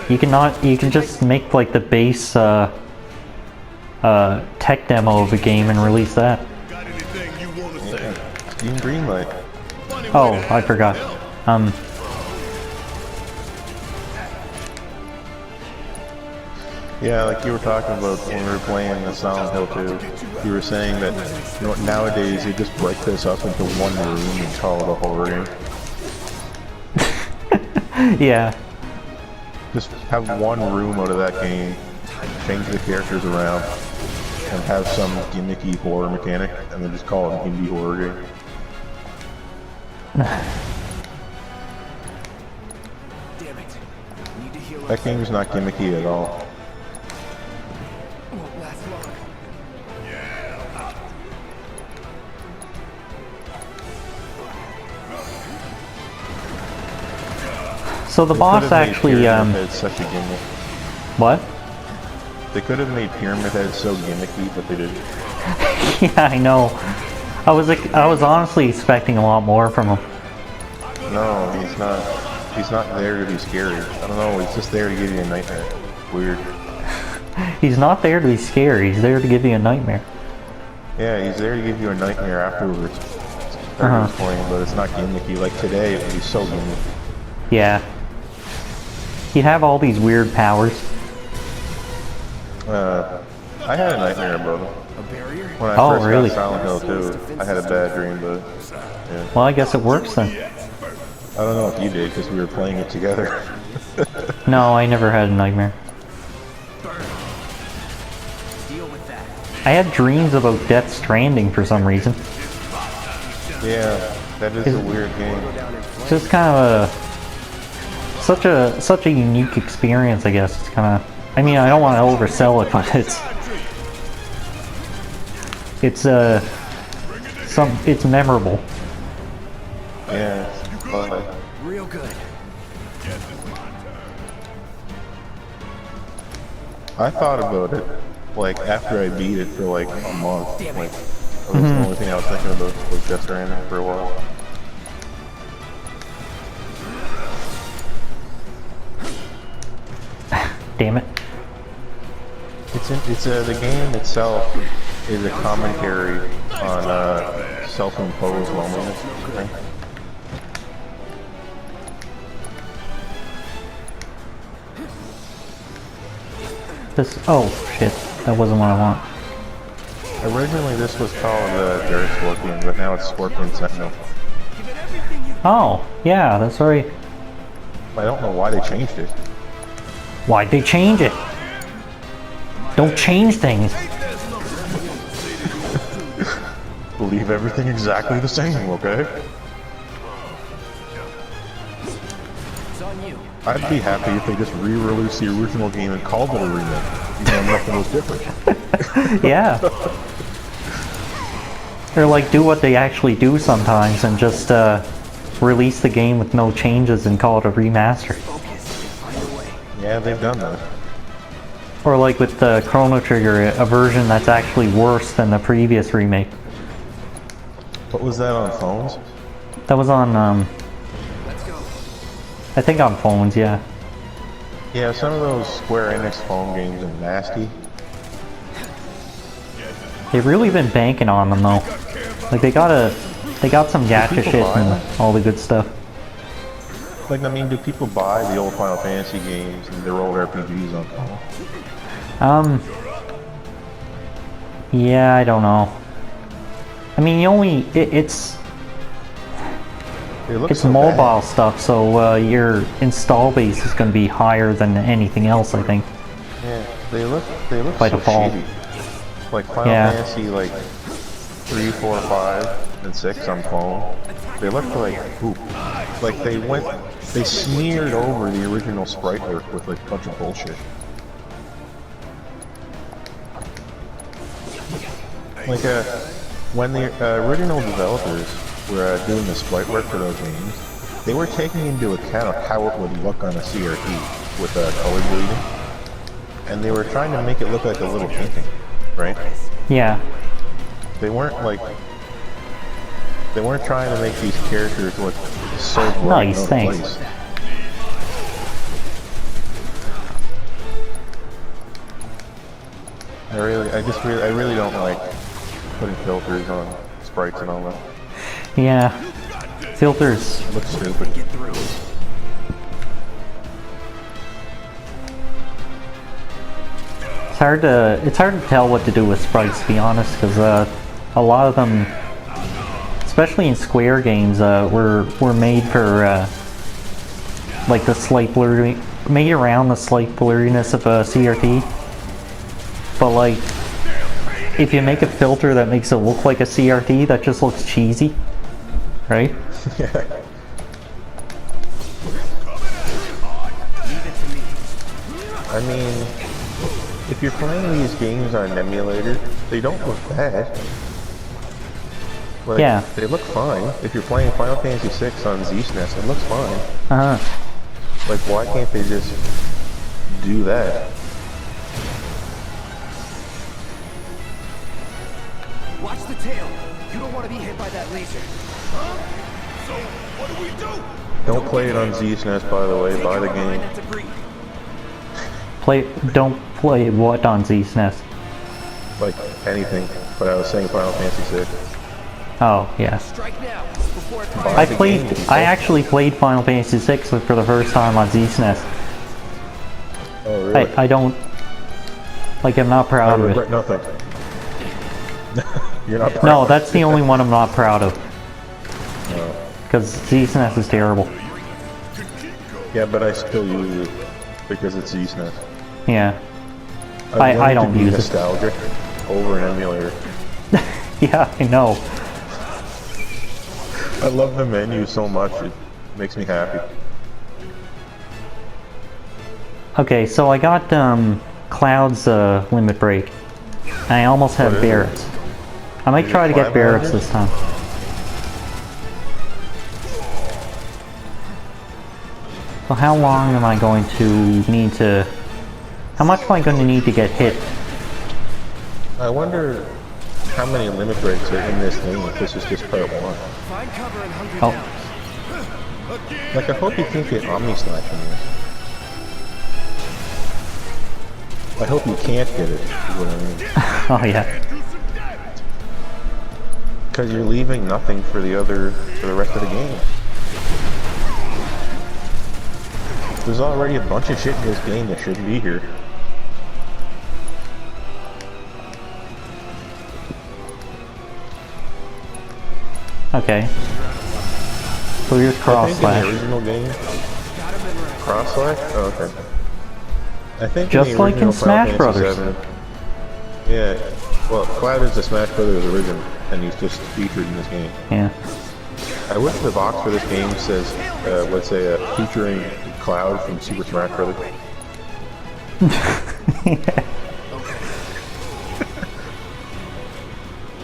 You can just make like the base tech demo of a game and release that. Yeah. Steam Greenlight. Oh, I forgot. Yeah, like you were talking about when we were playing the Silent Hill 2, you were saying that nowadays they just break this up into one room and call it a horror game. Yeah. Just have one room out of that game, change the characters around, and have some gimmicky horror mechanic, and then just call it an indie horror game. Damn it. Need to heal That game's not gimmicky at all. won't last long. So the They boss could've made actually Pyramid Head such a gimmick. what? They could have made Pyramid Head so gimmicky, but they didn't. Yeah, I know. I was honestly expecting a lot more from him. No, he's not. He's not there to be scary. I don't know. He's just there to give you a nightmare. Weird. He's not there to be scary. He's there to give you a nightmare. Yeah, he's there to give you a nightmare afterwards. Everyone's playing, but it's not gimmicky. Like today, it would be so gimmicky. Yeah. He'd have all these weird powers. I had a nightmare about him. A barrier? When I Oh, first really? got Silent Hill 2, I had a bad dream, but yeah. Well, I guess it works then. I don't know if you did, because we were playing it together. No, I never had a nightmare. Deal with that. I had dreams about Death Stranding for some reason. Yeah, that is a weird game. It's just kind of such a unique experience, I guess. It's kind of, I mean, I don't want to oversell it, but it's memorable. Yeah, but Real good. I thought about it, like, after I beat it for like a month. Like, that was the only thing I was thinking about was Death Stranding for a while. Damn it. The game itself is a commentary on self-imposed loneliness. Okay? Oh shit, that wasn't what I want. Originally, this was called Dirty Scorpion, but now it's Scorpion Sentinel. Oh, yeah, that's right. I don't know why they changed it. Why'd they change it? Don't change things. Leave everything exactly the same, okay? It's on you. I'd be happy if they just re-released the original game and called it a remake, even though nothing was different. Yeah. Or like do what they actually do sometimes and just release the game with no changes and call it a remaster. Yeah, they've done that. Or like with the Chrono Trigger, a version that's actually worse than the previous remake. What was that on phones? That was on, Let's go. I think on phones, yeah. Yeah, some of those Square Enix phone games are nasty. They've really been banking on them though. Like they got some gacha people shit buy and them? all the good stuff. Like, I mean, do people buy the old Final Fantasy games and their old RPGs on phone? Yeah, I don't know. I mean, it's They look it's so mobile stuff, so your install base is going to be higher than anything else, I think. bad. Yeah, they look By so default. shitty. Like Final Yeah. Fantasy, like 3, 4, 5, and 6 on phone. They look like poop. Like they smeared over the original sprite work with like a bunch of bullshit. Like when the original developers were doing the sprite work for those games, they were taking into account kind of how it would look on a CRT with color bleeding, and they were trying to make it look like a little painting, right? Yeah. They weren't trying to make these characters look so bright. Nice, thanks. I really don't like putting filters on sprites and all that. Yeah. Filters. It looks stupid. It's hard to tell what to do with sprites, to be honest, because a lot of them, especially in Square games, were made for like the slight blurring, made around the slight blurriness of a CRT. But like, if you make a filter that makes it look like a CRT, that just looks cheesy, right? I mean, if you're playing these games on an emulator, they don't look bad. Like, Yeah. they look fine. If you're playing Final Fantasy VI on ZSNES, it looks fine. Like, why can't they just do that? Watch the tail. You don't want to be hit by that laser. Huh? So, what do we do? Don't play it on ZSNES, by the way. Buy the game. Don't play what on ZSNES? Like, anything. But I was saying Final Fantasy VI. Oh, yeah. Strike now before it I actually played Final Fantasy VI for the first time on ZSNES. Oh, really? I don't, like, I'm not proud I of regret it. nothing. You're not proud No, of that's the only one I'm not proud of. No. Because ZSNES is terrible. Yeah, but I still use it because it's ZSNES. Yeah. I'm I willing don't to be use it. nostalgic over an emulator. Yeah, I know. I love the menu so much, it makes me happy. Okay, so I got Cloud's limit break. I almost have What is it? Barrett's. I might Is it try to get Cloud Barrett's Manager? this time. So how long am I going to need to... How much am I going to need to get hit? I wonder how many limit breaks are in this game if this is just part 1. Find cover and hunker Oh. down. Like, I hope you can't get Omni Slash in this. I hope you can't get it, is what I mean. Oh yeah. Because you're leaving nothing for the rest of the game. There's already a bunch of shit in this game that shouldn't be here. Okay. So here's cross I think in slash. the original game, cross slash? Oh, okay. I think Just in the like in original Smash Final Fantasy Brothers. VII, yeah. Well, Cloud is the Smash Brothers original, and he's just featured in this game. Yeah. I wish the box for this game says, let's say, featuring Cloud from Super Smash Brothers.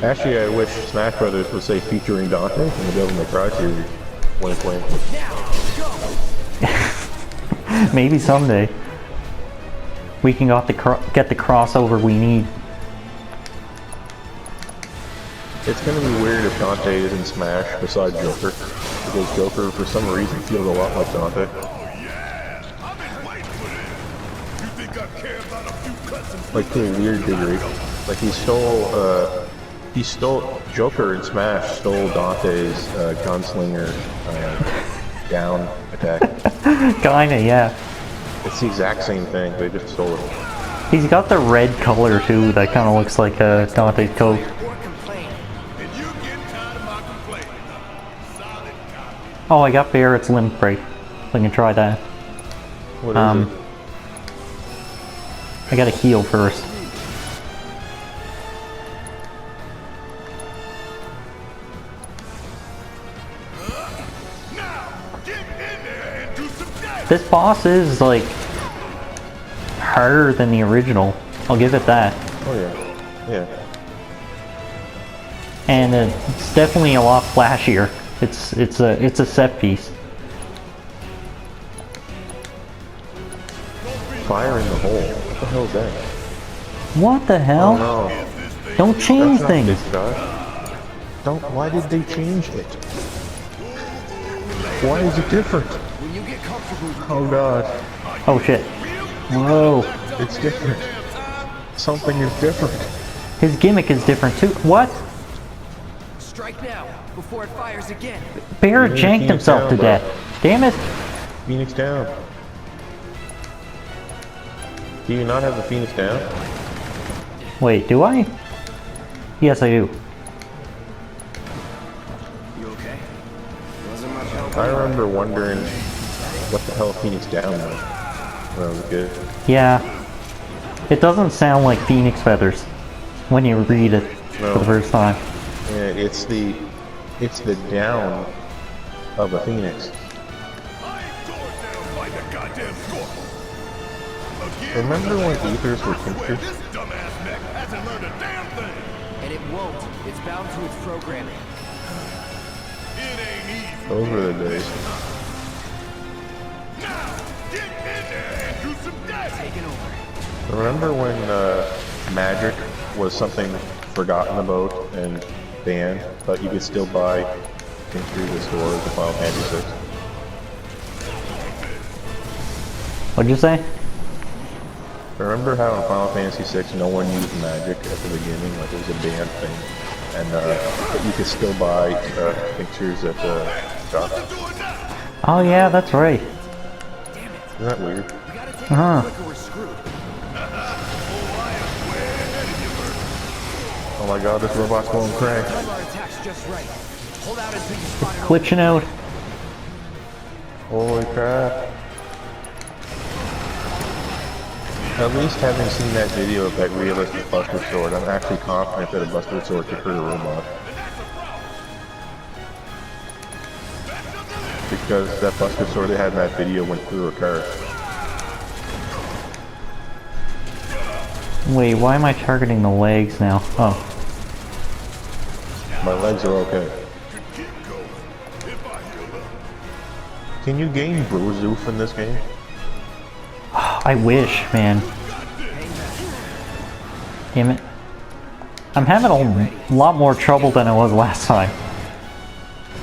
Actually, I wish Smash Brothers would say featuring Dante from the Devil May Cry series. Wink, wink. Maybe someday. We can get the crossover we need. It's gonna be weird if Dante is in Smash besides Joker, because Joker, for some reason, feels a lot like Dante. Oh yeah, I've been waiting for this. You think I care about a few cuts and Like, to a weird degree. Like, he stole, Joker in Smash stole Dante's gunslinger down attack. Kinda, yeah. It's the exact same thing, they just stole it. He's got the red color too, that kinda looks like Dante's coat. Or complain. and you get tired of my complaining. Solid copy. Oh, I got Barrett's limit break. So I can try that. What is it? I gotta heal first. Now, get in there and do some damage. This boss is, like, harder than the original. I'll give it that. Oh yeah. Yeah. And it's definitely a lot flashier. It's a set piece. fire in the hole. What the hell is that? What the Oh hell? no. Don't change That's not things. this guy. Don't. Why did they change it? Why is it different? When you get comfortable, Oh god. Oh shit. Whoa. It's different. Something is different. His gimmick is different too. What? strike now before it fires again. Barrett You're janked Phoenix himself down, to bro. death. Damn it. Phoenix down. Do you not have the Phoenix down? Wait, do I? Yes, I do. You okay? Wasn't much help. I remember wondering what the hell Phoenix down was when I was a kid. Yeah. It doesn't sound like phoenix feathers when you read it No. for the first time. Yeah, it's the down of a phoenix. Remember when ethers were tinctures? And it won't. It's bound to its programming. Those were the days. Taking over. Remember when magic was something forgotten about and banned, but you could still buy tinctures at stores in Final Fantasy 6? What'd you say? Remember how in Final Fantasy 6 no one used magic at the beginning, like it was a banned thing, and but you could still buy tinctures at the shop? Oh yeah, that's right. Isn't that weird? We gotta take Uh-huh. it quick or we're screwed. Oh my god, this robot's going crank. Time our attack's just right. Hold out until you spot it. Glitching out. Holy crap. At least having seen that video of that realistic Buster Sword, I'm actually confident that a Buster Sword could hurt a robot. Because that Buster Sword they had in that video went through a car. Wait, why am I targeting the legs now? Oh. My legs are okay. Can you gain Brozoof in this game? I wish, man. Damn it. I'm having a lot more trouble than I was last time.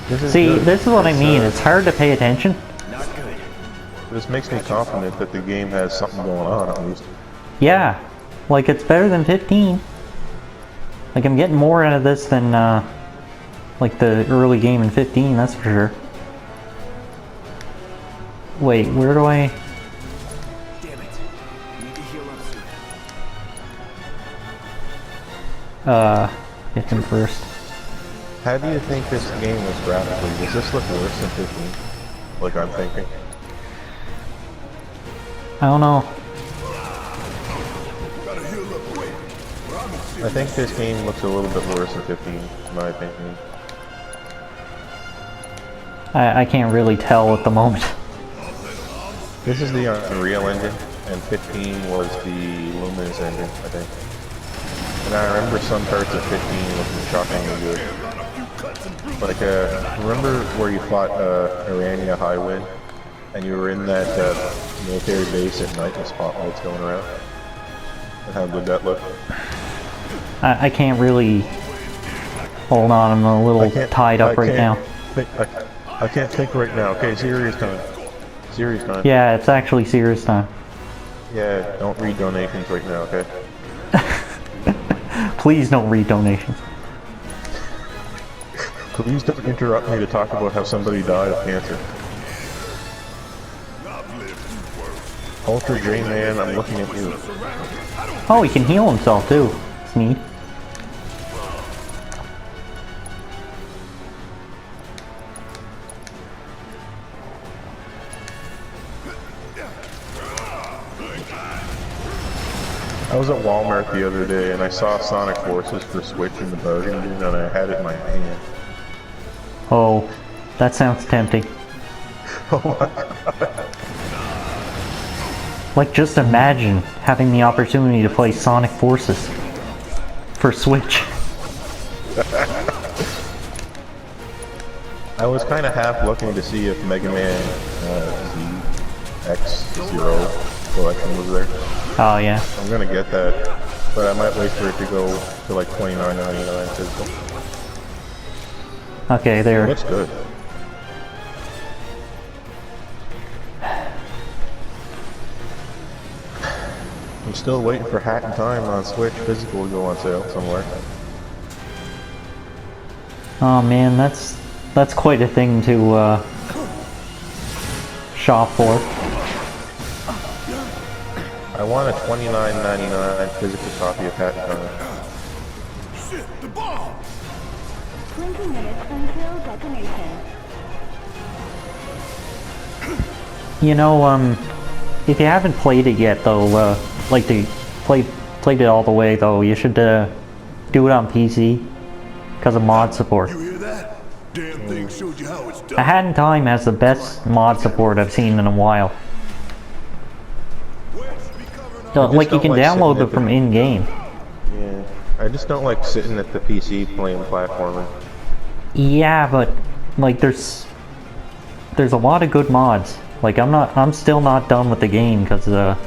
See, good. this is what I It's, mean. It's hard to pay attention. Not good. This makes me confident that the game has something going on at least. Yeah. Like, it's better than 15. Like, I'm getting more out of this than, like, the early game in 15, that's for sure. Wait, where do I... Damn it. Need to heal up soon. Hit him first. How do you think this game was graphically? Does this look worse than 15? Like I'm thinking. I don't know. I think this game looks a little bit worse than 15, in my opinion. I can't really tell at the moment. This is the Unreal Engine, and 15 was the Luminous Engine, I think. And I remember some parts of 15 looking shockingly good. Like, remember where you fought Irania Highwind, and you were in that military base at night with spotlights going around? And how good that looked? I can't really... Hold on, I'm a little tied up right now. I can't think right now. Okay, serious time. Serious time. Yeah, it's actually serious time. Yeah, don't read donations right now, okay? Please don't read donations. Please don't interrupt me to talk about how somebody died of cancer. Ultra J-Man, I'm looking at you. Oh, he can heal himself too. It's neat. I was at Walmart the other day and I saw Sonic Forces for Switch in the bargain bin and I had it in my hand. Oh, that sounds tempting. Oh my god. Like, just imagine having the opportunity to play Sonic Forces for Switch. I was kind of half looking to see if Mega Man ZX0 collection was there. Oh yeah. I'm gonna get that, but I might wait for it to go to like $29.99 physical. Okay, there. Looks good. I'm still waiting for Hat in Time on Switch physical to go on sale somewhere. Oh man, that's quite a thing to shop for. I want a $29.99 physical copy of Hat in Time. Shit, the bomb! 20 minutes until detonation. You know, if you haven't played it yet though, like played it all the way though, you should do it on PC because of mod support. You hear that? Damn thing showed you how it's done. A Hat in Time has the best mod support I've seen in a while. Like you can download it from in-game. Yeah, I just don't like sitting at the PC playing platforming. Yeah, but like there's a lot of good mods. Like I'm still not done with the game because of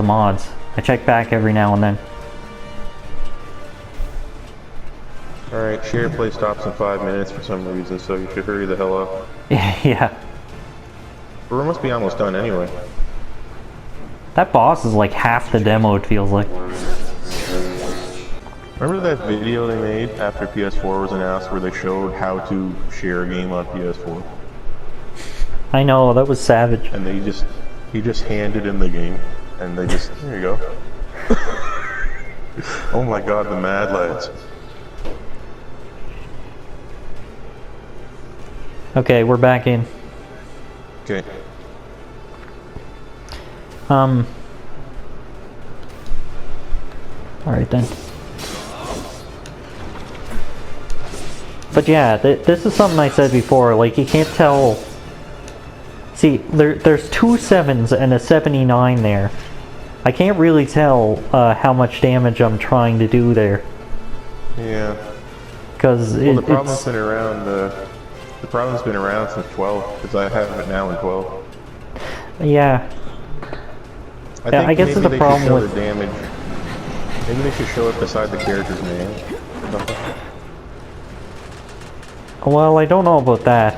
mods. I check back every now and then. Alright, share play stops in 5 minutes for some reason, so you should hurry the hell up. Yeah. We must be almost done anyway. That boss is like half the demo, it feels like. Remember that video they made after PS4 was announced where they showed how to share a game on PS4? I know, that was savage. And he just handed him the game, and they just, here you go. Oh my god, the Mad Lads. Okay, we're back in. Okay. Alright then. But yeah, this is something I said before, like you can't tell... See, there's two 7s and a 79 there. I can't really tell how much damage I'm trying to do there. Yeah. Because well, the problem's been around, the problem's been around since 12, because I have it now in 12. Yeah. I guess it's the problem with... the damage. Maybe they should show it beside the character's name. Well, I don't know about that.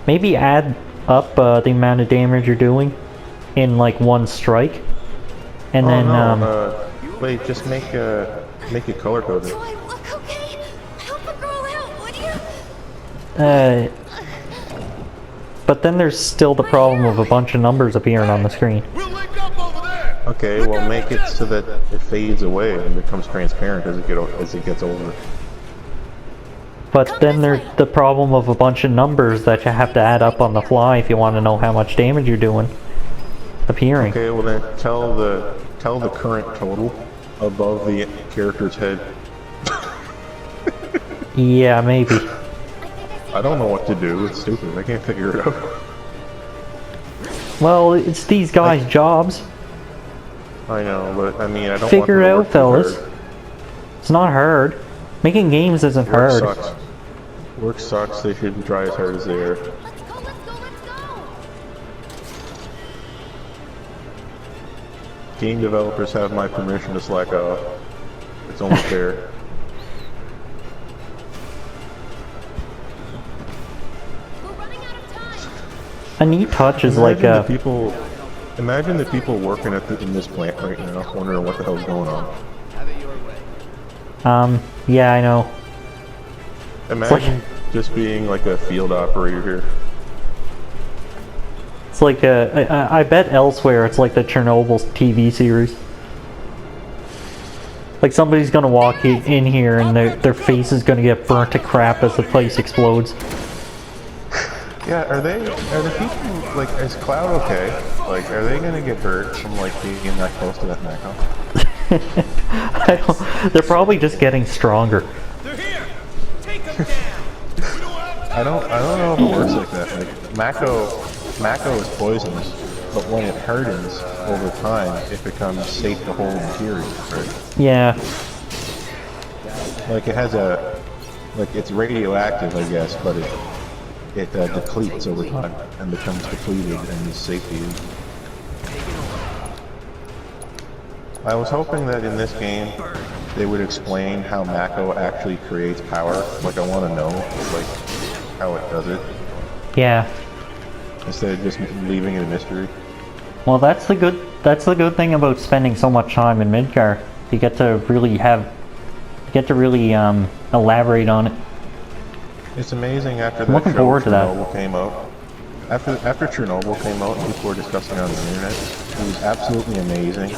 Maybe add up the amount of damage you're doing in like one strike, and then wait, just make it color coded. Do I look okay? Help a girl out, would you? But then there's still the problem of a bunch of numbers appearing on the screen. We'll link up over there! Okay, well make it so that it fades away and becomes transparent as it gets older. But then there's the problem of a bunch of numbers that you have to add up on the fly if you want to know how much damage you're doing appearing. Okay, well then tell the current total above the character's head. Yeah, maybe. I don't know what to do. It's stupid. I can't figure it out. Well, it's these guys' jobs. I know, but I mean, I don't figure it want out, fellas. It's not hard. Making games isn't hard. Work sucks. Work sucks. They shouldn't try as hard as they are. Let's go, let's go, let's go! Game developers have my permission to slack off. It's only fair. We're running out of time! A neat touch is like a... Imagine the people working in this plant right now, wondering what the hell's going on. Have it your way. Yeah, I know. Imagine just being like a field operator here. It's like I bet elsewhere it's like the Chernobyl TV series. Like somebody's gonna walk in here and their face is gonna get burnt to crap as the place explodes. Yeah, are the people, like, is Cloud okay? Like, are they gonna get hurt from, like, being that close to that Mako? They're probably just getting stronger. They're here! Take them down! I don't know if it works like that. Like, Mako is poisonous, but when it hardens over time, it becomes safe to hold material, right? Yeah. Like, it has like, it's radioactive, I guess, but it depletes over time and becomes depleted and is safe to use. I was hoping that in this game they would explain how Mako actually creates power. Like, I want to know, like, how it does it, Yeah. instead of just leaving it a mystery. Well, that's the good thing about spending so much time in Midgar. You get to really elaborate on it. It's amazing after I'm that looking show forward to that. Chernobyl came out. After Chernobyl came out and people were discussing it on the internet, it was absolutely amazing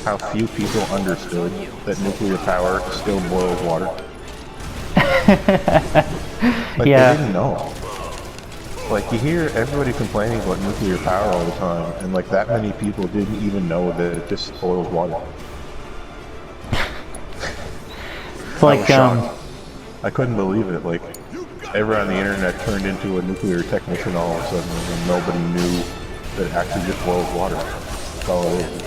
how few people understood that nuclear power still boils water. Like, Yeah. they didn't know. Like, you hear everybody complaining about nuclear power all the time, and like that many people didn't even know that it just boils water. It's like, I couldn't believe it. Like, everyone on the internet turned into a nuclear technician all of a sudden, and nobody knew that it actually just boils water. That's all it is.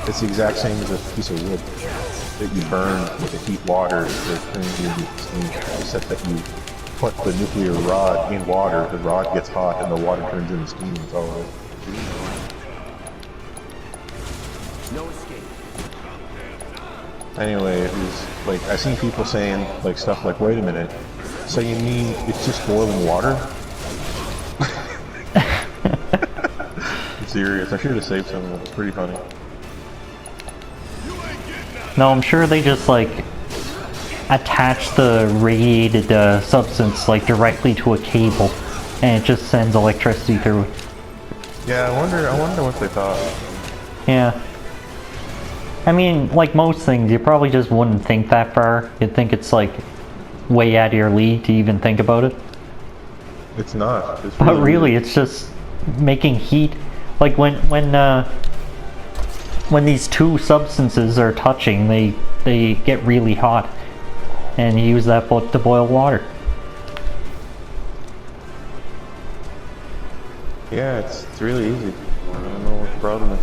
It's the exact same as a piece of wood that you burn with the heat water to turn into steam, except that you put the nuclear rod in water, the rod gets hot, and the water turns into steam. That's all it is. No escape. Anyway, it was like, I seen people saying like stuff like, wait a minute, so you mean it's just boiling water? I'm serious, I should have saved some of it. It's pretty funny. no, I'm sure they just like attach the radiated substance like directly to a cable, and it just sends electricity through it. Yeah, I wonder what they thought. Yeah. I mean, like most things, you probably just wouldn't think that far. You'd think it's like way out of your league to even think about it. It's not. It's But really, weird. it's just making heat. Like when these two substances are touching, they get really hot, and you use that to boil water. Yeah, it's really easy. I don't know what the problem is.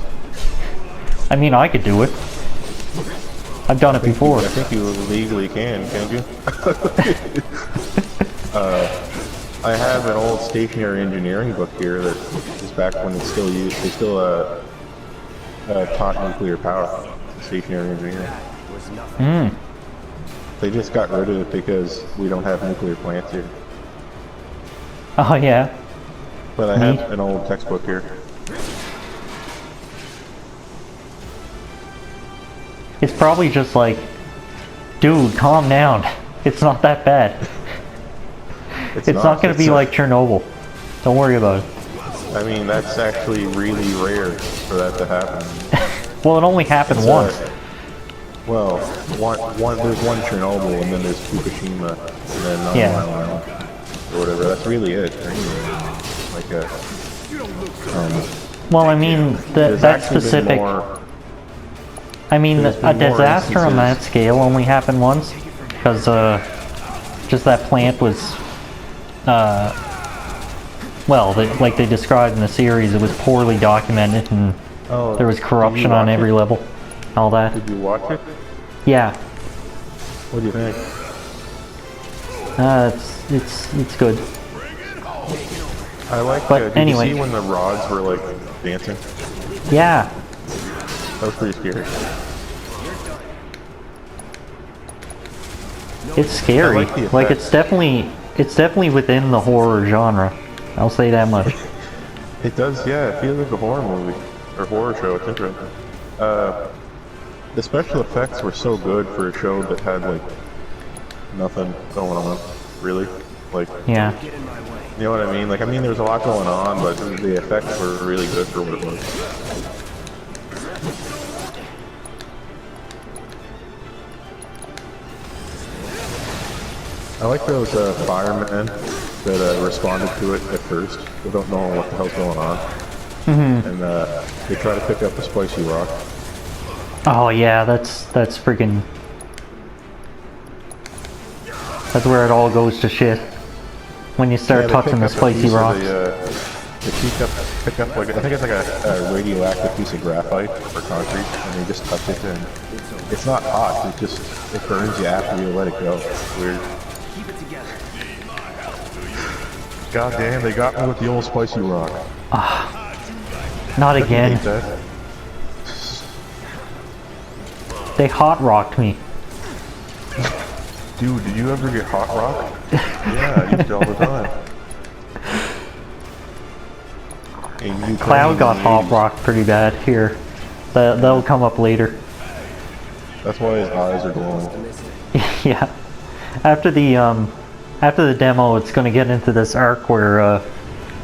I mean, I could do it. I've done it before. I think you legally can't you? I have an old stationary engineering book here that is back when it's still used. They still taught nuclear power, stationary engineering. They just got rid of it because we don't have nuclear plants here. Oh yeah. But I have an old textbook here. It's probably just like, dude, calm down. It's not that bad. It's not going to be like Chernobyl. Don't worry about it. I mean, that's actually really rare for that to happen. Well, it only happened once. Well, there's one Chernobyl, and then there's Fukushima, and then Yeah. or whatever. That's really it. Like a. Well, I mean, There's that actually been specific. more- I mean, there's a been more disaster on that instances. scale only happened once, because just that plant was, well, like they described in the series, it was poorly documented, and Oh, there was did you corruption on watch every it? level, all that. Did you watch it? Yeah, What do you think? it's good. I like. But Did anyway. you see when the rods were like dancing? Yeah, That was pretty scary. it's scary. I like the Like effects. it's definitely within the horror genre. I'll say that much. It does, yeah. It feels like a horror movie or horror show. It's interesting. The special effects were so good for a show that had like nothing going on, really. Like, Yeah. you know what I mean? Like, I mean, there was a lot going on, but the effects were really good for what it was. I like those firemen that responded to it at first. They don't know what the hell's going on. And they try to pick up a spicy rock. Oh yeah, that's freaking. That's where it all goes to shit. When you start Yeah, they touching pick the up a spicy piece of rocks. they pick up like, I think it's like a radioactive piece of graphite or concrete, and they just touch it, and it's not hot. It burns you after you let it go. It's weird. Keep it together. God damn, they got me with the old spicy rock. Not I again. hate that. They hot rocked me. Dude, did you ever get hot rock? Yeah, I used to all the time. Cloud got hot rocked pretty bad here. That'll come up later. That's why his eyes are glowing. Yeah. After the demo, it's gonna get into this arc where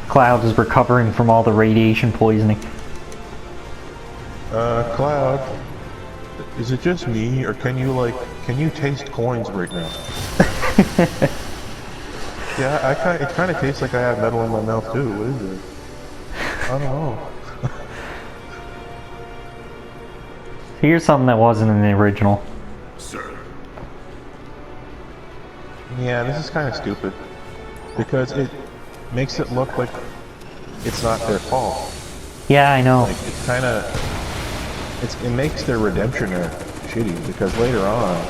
Cloud is recovering from all the radiation poisoning. Cloud, is it just me, or can you taste coins right now? Yeah, it kind of tastes like I have metal in my mouth too. What is it? I don't know. Here's something that wasn't in the original. Sir. Yeah, this is kind of stupid. Because it makes it look like it's not their fault. Yeah, I know. Like, it's kind of... it makes their redemption shitty, because later on,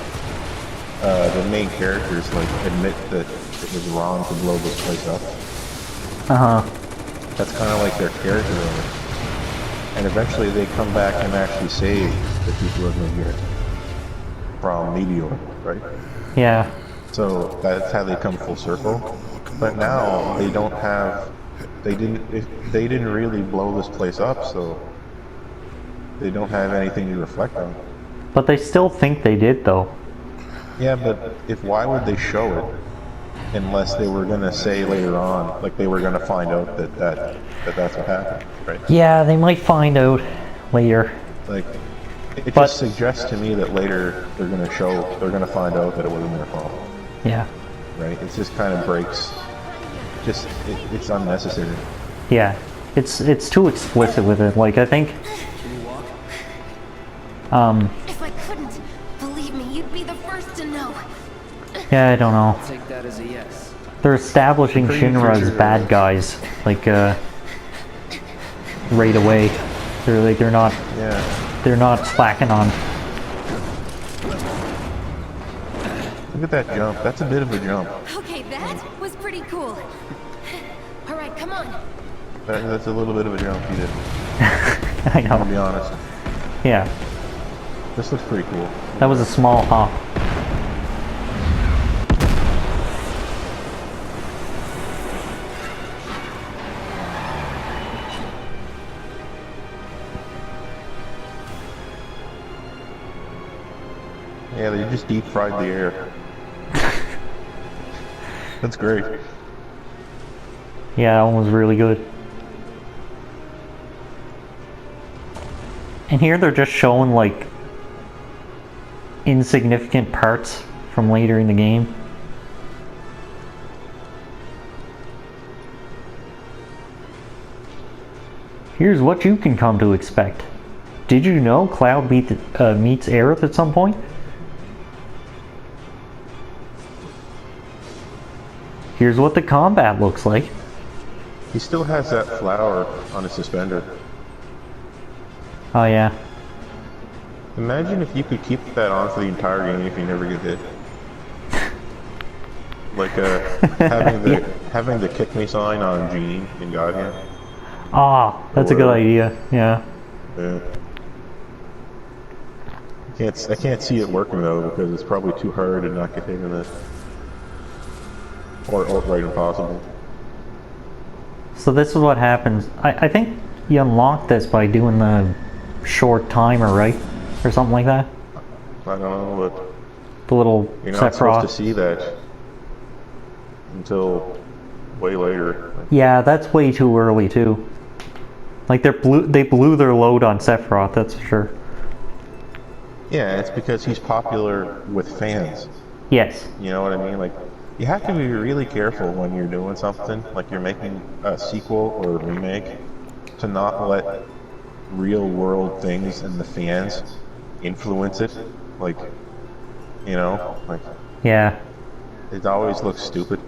the main characters, like, admit that it was wrong to blow this place up. Uh-huh. That's kind of like their character arc. And eventually they come back and actually save the people of New York from Meteor, right? Yeah. So that's how they come full circle. But now they don't have, they didn't really blow this place up, so they don't have anything to reflect on. But they still think they did, though. Yeah, but why would they show it unless they were gonna say later on, like they were gonna find out that's what happened, right? Yeah, they might find out later. Like, it just suggests to me that later they're gonna find out that it wasn't their fault. Yeah. Right? It just kind of breaks. It's unnecessary. Yeah. It's too explicit with it. Like, I think... If I couldn't, believe me, you'd be the first to know. Yeah, I don't know. Take that as a yes. They're establishing Shinra as bad guys, like, right away. They're not... Yeah. They're not slacking on. Look at that jump. That's a bit of a jump. Okay, that was pretty cool. All right, come on. That's a little bit of a jump you did. I know. I'll be honest. Yeah. This looks pretty cool. That was a small hop. Yeah, they just deep fried the air. That's great. Yeah, that one was really good. And here they're just showing, like, insignificant parts from later in the game. Here's what you can come to expect. Did you know Cloud meets Aerith at some point? Here's what the combat looks like. He still has that flower on his suspender. Oh yeah. Imagine if you could keep that on for the entire game if you never get hit. Like having the kick me sign on Jean in Godhand. Ah, that's a good idea. Yeah. Yeah. I can't see it working though because it's probably too hard to not get hit in it. Or outright impossible. So this is what happens. I think you unlock this by doing the short timer, right? Or something like that? I don't know, but the little you're not Sephiroth. supposed to see that until way later. Yeah, that's way too early too. Like they blew their load on Sephiroth, that's for sure. Yeah, it's because he's popular with fans. Yes. You know what I mean? Like, you have to be really careful when you're doing something, like you're making a sequel or a remake, to not let real world things and the fans influence it. Like, you know, like, yeah, it always looks stupid.